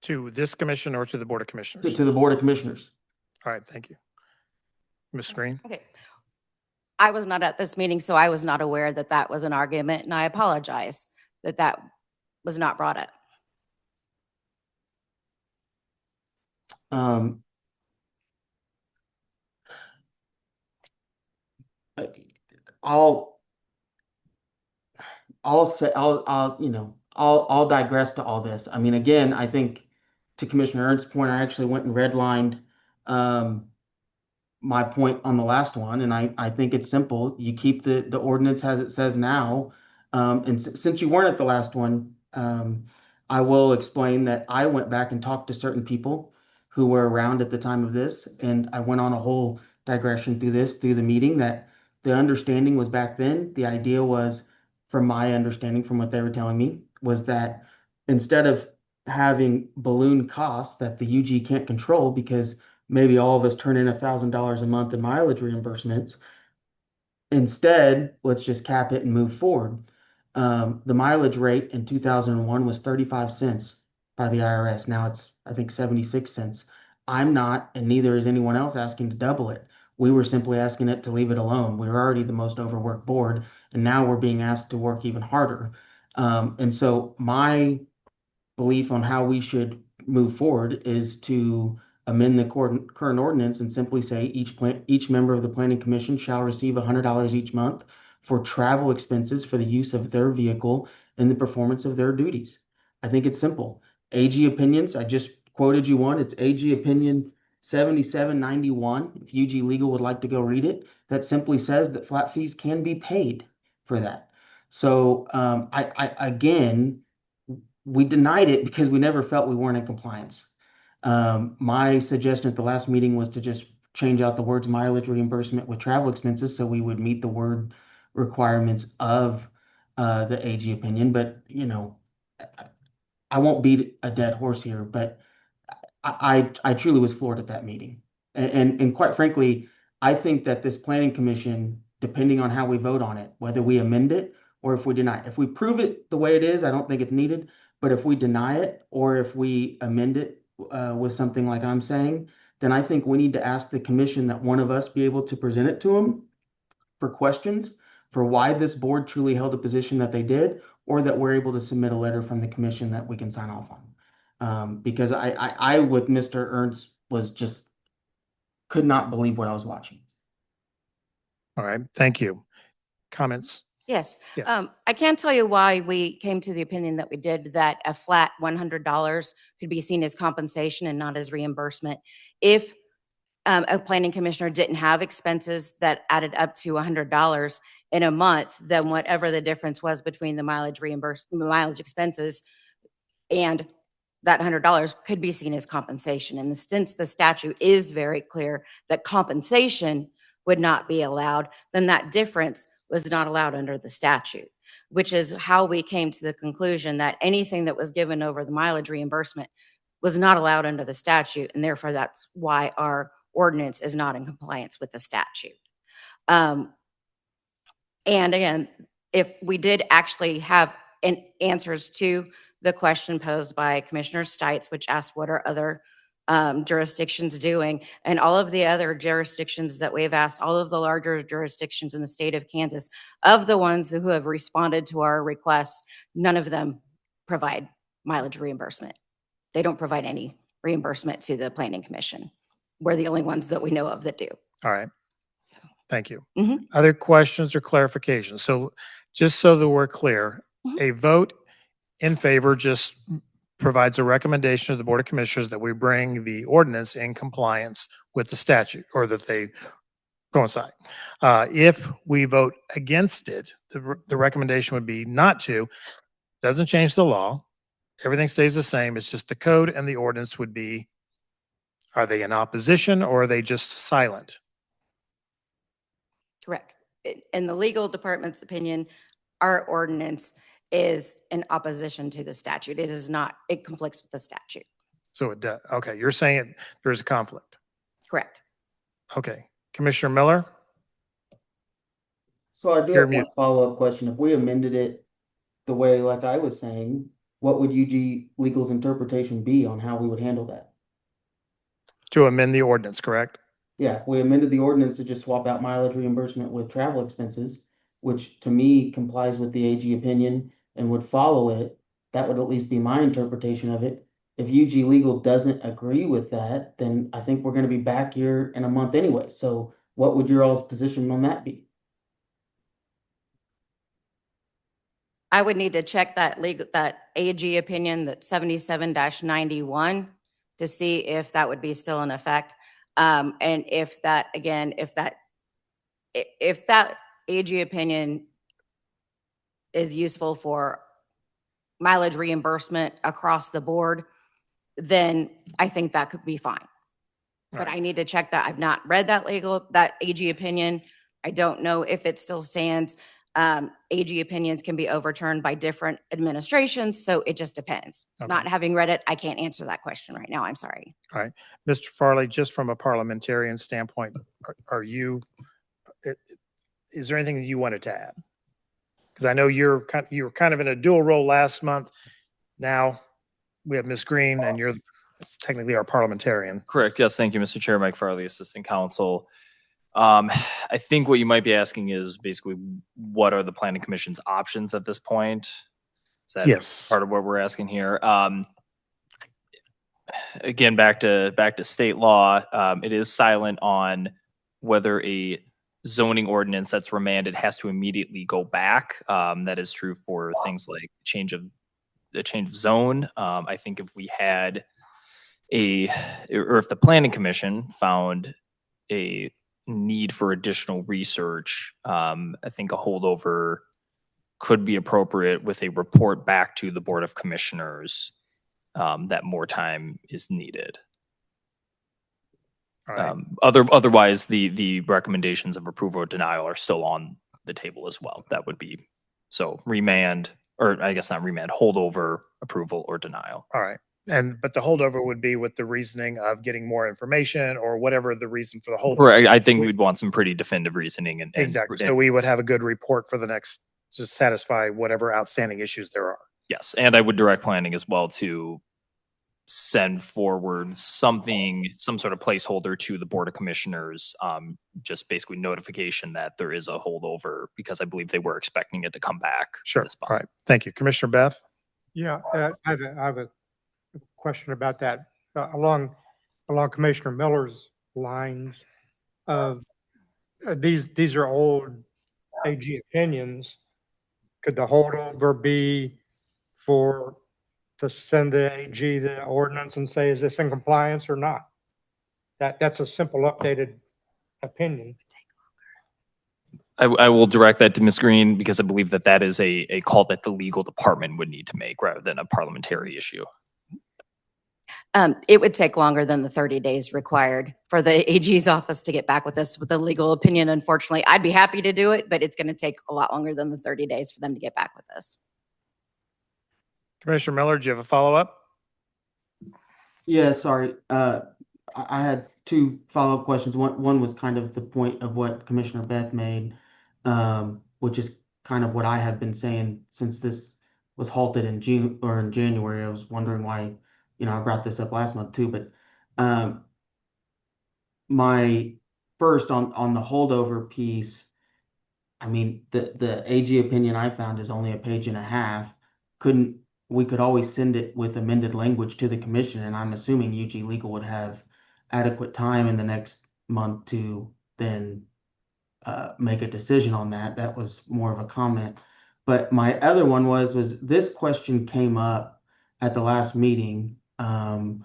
To this commission or to the Board of Commissioners? To the Board of Commissioners. All right, thank you. Ms. Green? Okay. I was not at this meeting, so I was not aware that that was an argument, and I apologize that that was not brought up. I'll digress to all this. I mean, again, I think to Commissioner Ernst's point, I actually went and redlined my point on the last one, and I think it's simple. You keep the ordinance as it says now. And since you weren't at the last one, I will explain that I went back and talked to certain people who were around at the time of this, and I went on a whole digression through the meeting, that the understanding was back then, the idea was, from my understanding, from what they were telling me, was that instead of having balloon costs that the UG can't control because maybe all of us turn in $1,000 a month in mileage reimbursements, instead, let's just cap it and move forward. The mileage rate in 2001 was 35 cents by the IRS. Now it's, I think, 76 cents. I'm not, and neither is anyone else, asking to double it. We were simply asking it to leave it alone. We were already the most overworked board, and now we're being asked to work even harder. And so my belief on how we should move forward is to amend the current ordinance and simply say each member of the planning commission shall receive $100 each month for travel expenses for the use of their vehicle in the performance of their duties. I think it's simple. AG opinions, I just quoted you one. It's AG opinion 7791. If UG Legal would like to go read it, that simply says that flat fees can be paid for that. So again, we denied it because we never felt we weren't in compliance. My suggestion at the last meeting was to just change out the words mileage reimbursement with travel expenses so we would meet the word requirements of the AG opinion. But, you know, I won't beat a dead horse here, but I truly was floored at that meeting. And quite frankly, I think that this planning commission, depending on how we vote on it, whether we amend it or if we deny it, if we prove it the way it is, I don't think it's needed. But if we deny it or if we amend it with something like I'm saying, then I think we need to ask the commission that one of us be able to present it to them for questions for why this board truly held a position that they did, or that we're able to submit a letter from the commission that we can sign off on. Because I with Mr. Ernst was just could not believe what I was watching. All right, thank you. Comments? Yes. Yes. I can't tell you why we came to the opinion that we did, that a flat $100 could be seen as compensation and not as reimbursement. If a planning commissioner didn't have expenses that added up to $100 in a month, then whatever the difference was between the mileage expenses and that $100 could be seen as compensation. And since the statute is very clear that compensation would not be allowed, then that difference was not allowed under the statute, which is how we came to the conclusion that anything that was given over the mileage reimbursement was not allowed under the statute. And therefore, that's why our ordinance is not in compliance with the statute. And again, if we did actually have answers to the question posed by Commissioner Stites, which asked what are other jurisdictions doing, and all of the other jurisdictions that we've asked, all of the larger jurisdictions in the state of Kansas, of the ones who have responded to our request, none of them provide mileage reimbursement. They don't provide any reimbursement to the Planning Commission. We're the only ones that we know of that do. All right. Thank you. Mhm. Other questions or clarifications? So just so that we're clear, a vote in favor just provides a recommendation to the Board of Commissioners that we bring the ordinance in compliance with the statute, or that they coincide. If we vote against it, the recommendation would be not to. Doesn't change the law. Everything stays the same. It's just the code and the ordinance would be, are they in opposition or are they just silent? Correct. In the legal department's opinion, our ordinance is in opposition to the statute. It is not, it conflicts with the statute. So it does. Okay, you're saying there's a conflict. Correct. Okay. Commissioner Miller? So I do You're have one mute. follow-up question. If we amended it the way, like I was saying, what would UG Legal's interpretation be on how we would handle that? To amend the ordinance, correct? Yeah, if we amended the ordinance to just swap out mileage reimbursement with travel expenses, which to me complies with the AG opinion and would follow it, that would at least be my interpretation of it. If UG Legal doesn't agree with that, then I think we're gonna be back here in a month anyway. So what would your all's position on that be? I would need to check that AG opinion, that 77-91, to see if that would be still in effect. And if that, again, if that AG opinion is useful for mileage reimbursement across the board, then I think that could be fine. But I need to check that. I've not read that AG opinion. I don't know if it still stands. AG opinions can be overturned by different administrations, so it just depends. Okay. Not having read it, I can't answer that question right now. I'm sorry. All right. Mr. Farley, just from a parliamentarian standpoint, is there anything that you wanted to add? Because I know you were kind of in a dual role last month. Now we have Ms. Green, and you're technically our parliamentarian. Correct. Yes. Thank you, Mr. Chair. Mike Farley, Assistant Counsel. I think what you might be asking is basically what are the Planning Commission's options at this point? Is that Yes. part of what we're asking here? again, back to state law, it is silent on whether a zoning ordinance that's remanded has to immediately go back. That is true for things like the change of zone. I think if we had or if the planning commission found a need for additional research, I think a holdover could be appropriate with a report back to the Board of Commissioners that more time is needed. All right. Otherwise, the recommendations of approval or denial are still on the table as well. That would be so remand, or I guess not remand, holdover, approval, or denial. All right. But the holdover would be with the reasoning of getting more information or whatever the reason for the holdover. Right. I think we'd want some pretty definitive reasoning and Exactly. So we would have a good report for the next to satisfy whatever outstanding issues there are. Yes, and I would direct planning as well to send forward some sort of placeholder to the Board of Commissioners, just basically notification that there is a holdover because I believe they were expecting it to come back. Sure. All right. Thank you. Commissioner Beth? Yeah, I have a question about that. Along Commissioner Miller's lines of these are old AG opinions. Could the holdover be to send the AG the ordinance and say, is this in compliance or not? That's a simple updated opinion. I will direct that to Ms. Green because I believe that is a call that the legal department would need to make rather than a parliamentary issue. It would take longer than the 30 days required for the AG's office to get back with us with a legal opinion. Unfortunately, I'd be happy to do it, but it's going to take a lot longer than the 30 days for them to get back with us. Commissioner Miller, do you have a follow-up? Yeah, sorry. I had two follow-up questions. One was kind of the point of what Commissioner Beth made, which is kind of what I have been saying since this was halted in June or in January. I was wondering why, I brought this up last month too, but my first on the holdover piece, I mean, the AG opinion I found is only a page and a half. We could always send it with amended language to the commission, and I'm assuming UG Legal would have adequate time in the next month to then make a decision on that. That was more of a comment. But my other one was this question came up at the last meeting, and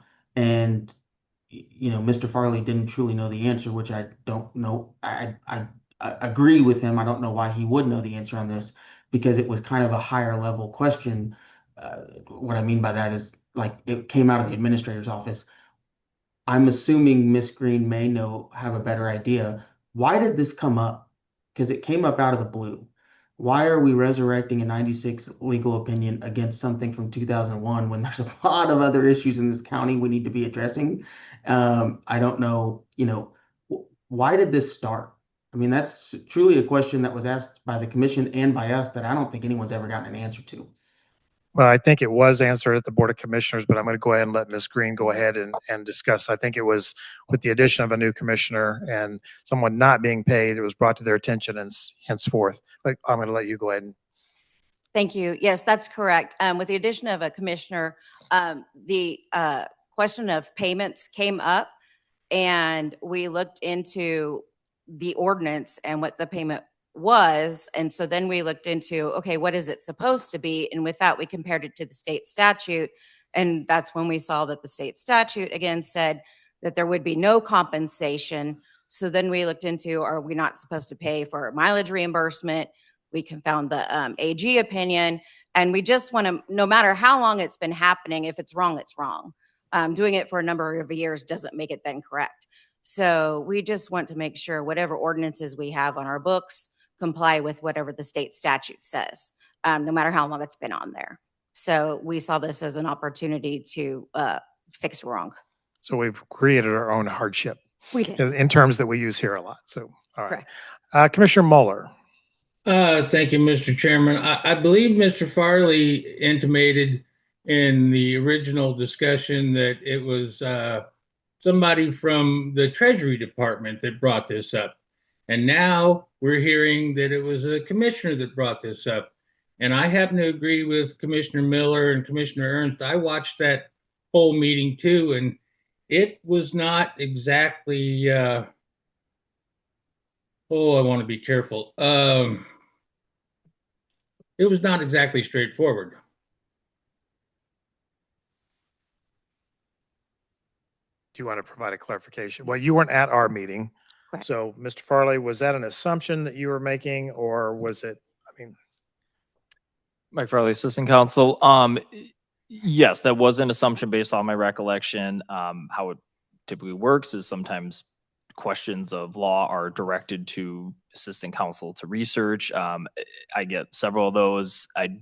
Mr. Farley didn't truly know the answer, which I don't know. I agree with him. I don't know why he would know the answer on this because it was kind of a higher level question. What I mean by that is like it came out of the administrator's office. I'm assuming Miss Green may have a better idea. Why did this come up? Because it came up out of the blue. Why are we resurrecting a 96 legal opinion against something from 2001 when there's a lot of other issues in this county we need to be addressing? I don't know, why did this start? I mean, that's truly a question that was asked by the commission and by us that I don't think anyone's ever gotten an answer to. Well, I think it was answered at the Board of Commissioners, but I'm going to go ahead and let Ms. Green go ahead and discuss. I think it was with the addition of a new commissioner and someone not being paid, it was brought to their attention and henceforth. But I'm going to let you go ahead. Thank you. Yes, that's correct. With the addition of a commissioner, the question of payments came up and we looked into the ordinance and what the payment was. And so then we looked into, okay, what is it supposed to be? And with that, we compared it to the state statute. And that's when we saw that the state statute again said that there would be no compensation. So then we looked into, are we not supposed to pay for mileage reimbursement? We found the AG opinion, and we just want to, no matter how long it's been happening, if it's wrong, it's wrong. Doing it for a number of years doesn't make it then correct. So we just want to make sure whatever ordinances we have on our books comply with whatever the state statute says, no matter how long it's been on there. So we saw this as an opportunity to fix wrong. So we've created our own hardship. We did. In terms that we use here a lot. So, all right. Correct. Commissioner Mueller. Thank you, Mr. Chairman. I believe Mr. Farley intimated in the original discussion that it was somebody from the Treasury Department that brought this up. And now we're hearing that it was a commissioner that brought this up. And I happen to agree with Commissioner Miller and Commissioner Ernst. I watched that whole meeting too, and it was not exactly, I want to be careful. It was not exactly straightforward. Do you want to provide a clarification? Well, you weren't at our meeting. Correct. So, Mr. Farley, was that an assumption that you were making, or was it, I mean, Mike Farley, Assistant Counsel. Yes, that was an assumption based on my recollection. How it typically works is sometimes questions of law are directed to Assistant Counsel to research. I get several of those. I,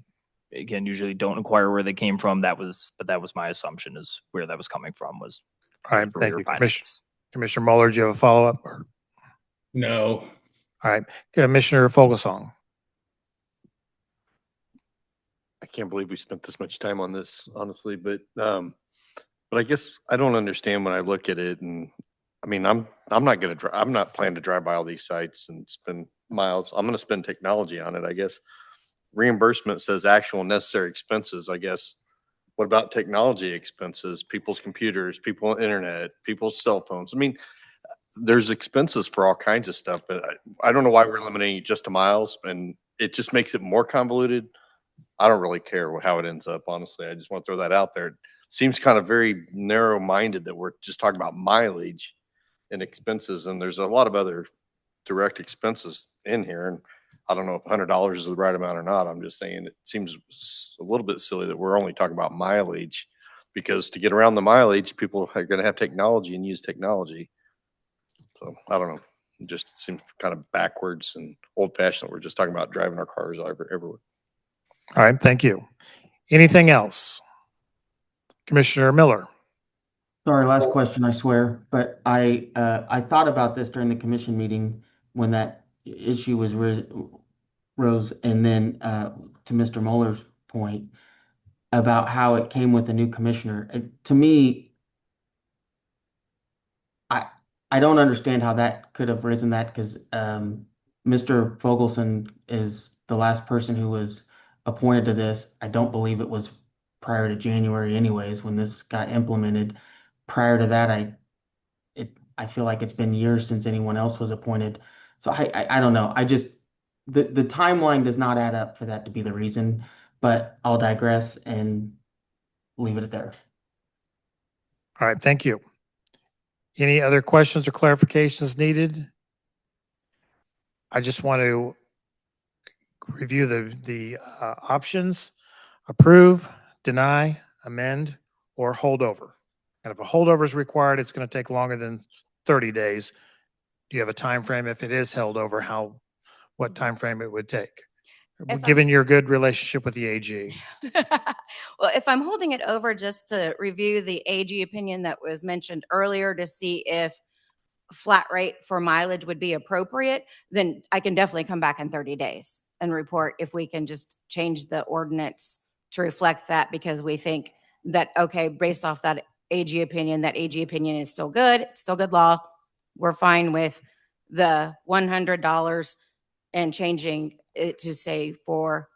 again, usually don't inquire where they came from. But that was my assumption, is where that was coming from, was all right, for thank your you. findings. Commissioner Mueller, do you have a follow-up? No. All right, Commissioner Fogelsong. I can't believe we spent this much time on this, honestly, but I guess I don't understand when I look at it, and I mean, I'm not planning to drive by all these sites and spend miles. I'm gonna spend technology on it, I guess. Reimbursement says actual necessary expenses, I guess. What about technology expenses, people's computers, people's internet, people's cell phones? I mean, there's expenses for all kinds of stuff, but I don't know why we're limiting it just to miles, and it just makes it more convoluted. I don't really care how it ends up, honestly. I just want to throw that out there. It seems kind of very narrow-minded that we're just talking about mileage and expenses, and there's a lot of other direct expenses in here. And I don't know if $100 is the right amount or not. I'm just saying it seems a little bit silly that we're only talking about mileage, because to get around the mileage, people are going to have technology and use technology. So I don't know. It just seems kind of backwards and old-fashioned. We're just talking about driving our cars everywhere. All right, thank you. Anything else? Commissioner Miller. Sorry, last question, I swear, but I thought about this during the commission meeting when that issue was rose, and then to Mr. Mueller's point about how it came with a new commissioner. To me, I don't understand how that could have risen that, because Mr. Fogelson is the last person who was appointed to this. I don't believe it was prior to January anyways, when this got implemented. Prior to that, I feel like it's been years since anyone else was appointed. So I don't know. I just, the timeline does not add up for that to be the reason, but I'll digress and leave it at there. All right, thank you. Any other questions or clarifications needed? I just want to review the options: approve, deny, amend, or hold over. And if a holdover is required, it's going to take longer than 30 days. Do you have a time frame if it is held over? What time frame it would take? Given your good relationship with the AG. Well, if I'm holding it over just to review the AG opinion that was mentioned earlier to see if flat rate for mileage would be appropriate, then I can definitely come back in 30 days and report if we can just change the ordinance to reflect that, because we think that, okay, based off that AG opinion is still good. It's still good law. We're fine with the $100 and changing it to say for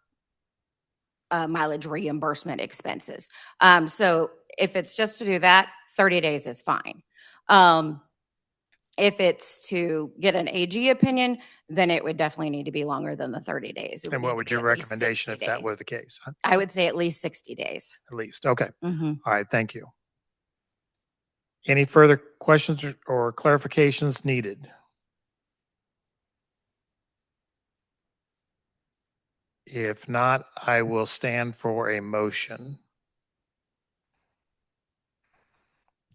mileage reimbursement expenses. So if it's just to do that, 30 days is fine. If it's to get an AG opinion, then it would definitely need to be longer than the 30 days. And what would your recommendation if that were the case? I would say at least 60 days. At least, okay. Mhm. All right, thank you. Any further questions or clarifications needed? If not, I will stand for a motion.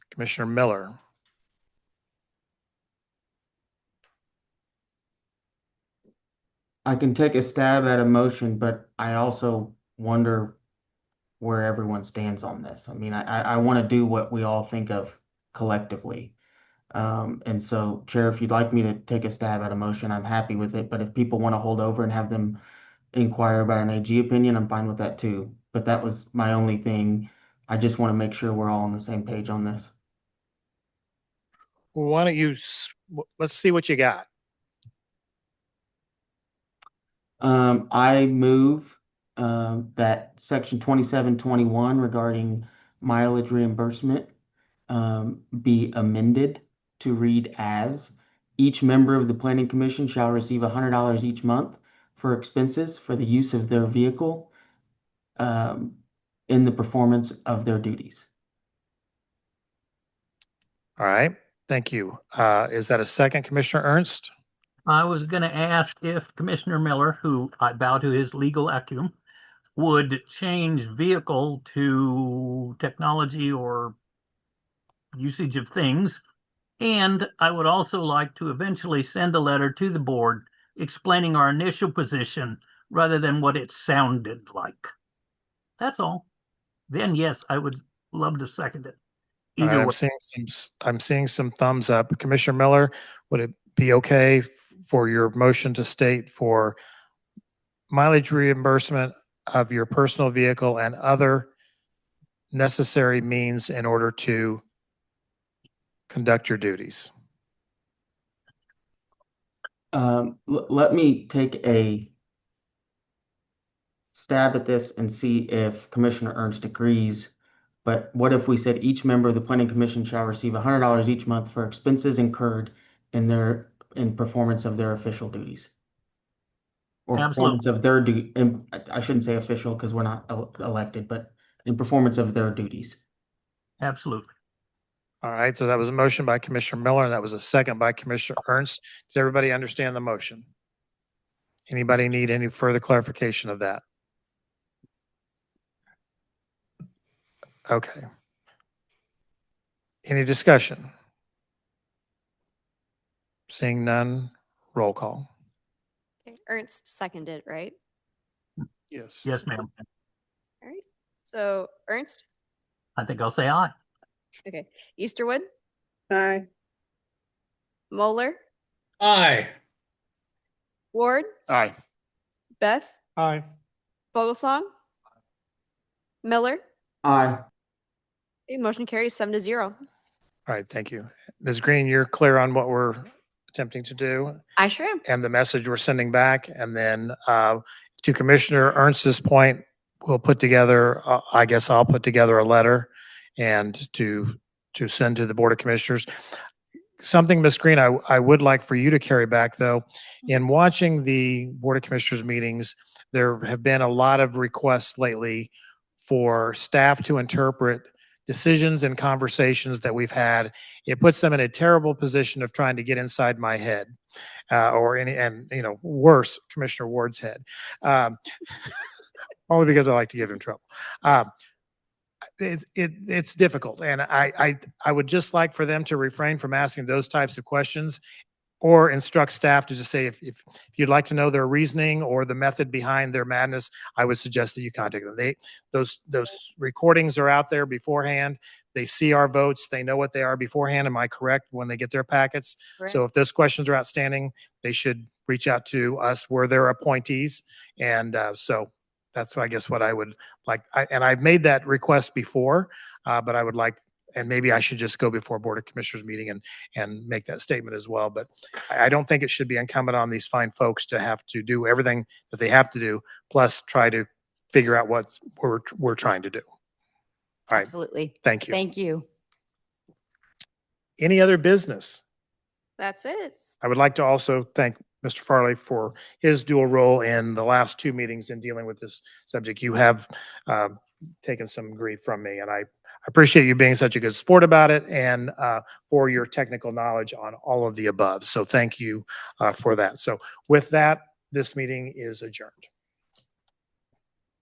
Commissioner Miller. I can take a stab at a motion, but I also wonder where everyone stands on this. I mean, I want to do what we all think of collectively. And so, Chair, if you'd like me to take a stab at a motion, I'm happy with it. But if people want to hold over and have them inquire about an AG opinion, I'm fine with that too. But that was my only thing. I just want to make sure we're all on the same page on this. Well, why don't you, let's see what you got. I move that section 2721 regarding mileage reimbursement be amended to read as each member of the planning commission shall receive $100 each month for expenses for the use of their vehicle in the performance of their duties. All right, thank you. Is that a second, Commissioner Ernst? I was going to ask if Commissioner Miller, who I bow to his legal acumen, would change vehicle to technology or usage of things. And I would also like to eventually send a letter to the board explaining our initial position rather than what it sounded like. That's all. Then yes, I would love to second it. All right, Either way. I'm seeing some thumbs up. Commissioner Miller, would it be okay for your motion to state for mileage reimbursement of your personal vehicle and other necessary means in order to conduct your duties? Let me take a stab at this and see if Commissioner Ernst agrees. But what if we said each member of the planning commission shall receive $100 each month for expenses incurred in performance of their official duties? Or performance of their I shouldn't say official because we're not elected, but in performance of their duties. Absolutely. All right, so that was a motion by Commissioner Miller, and that was a second by Commissioner Ernst. Does everybody understand the motion? Anybody need any further clarification of that? Okay. Any discussion? Seeing none, roll call. Okay, Ernst seconded, right? Yes. Yes, ma'am. All right. So Ernst? I think I'll say aye. Okay. Easterwood? Aye. Moeller? Aye. Ward? Aye. Beth? Aye. Vogelsong? Miller? Aye. Okay, motion carries 7-0. All right, thank you. Ms. Green, you're clear on what we're attempting to do I sure am. and the message we're sending back. And then to Commissioner Ernst's point, we'll put together, I guess I'll put together a letter and to send to the Board of Commissioners. Something, Ms. Green, I would like for you to carry back, though. In watching the Board of Commissioners meetings, there have been a lot of requests lately for staff to interpret decisions and conversations that we've had. It puts them in a terrible position of trying to get inside my head, and worse, Commissioner Ward's head, only because I like to give him trouble. It's difficult, and I would just like for them to refrain from asking those types of questions, or instruct staff to just say if you'd like to know their reasoning or the method behind their madness, I would suggest that you contact them. Those recordings are out there beforehand. They see our votes. They know what they are beforehand. Am I correct? When they get their packets. Correct. So if those questions are outstanding, they should reach out to us. We're their appointees, and so that's I guess what I would like. And I've made that request before, but I would like. And maybe I should just go before Board of Commissioners meeting and make that statement as well. But I don't think it should be incumbent on these fine folks to have to do everything that they have to do, plus try to figure out what we're trying to do. All right. Absolutely. Thank you. Thank you. Any other business? That's it. I would like to also thank Mr. Farley for his dual role in the last two meetings in dealing with this subject. You have taken some grief from me, and I appreciate you being such a good sport about it and for your technical knowledge on all of the above. So thank you for that. So with that, this meeting is adjourned.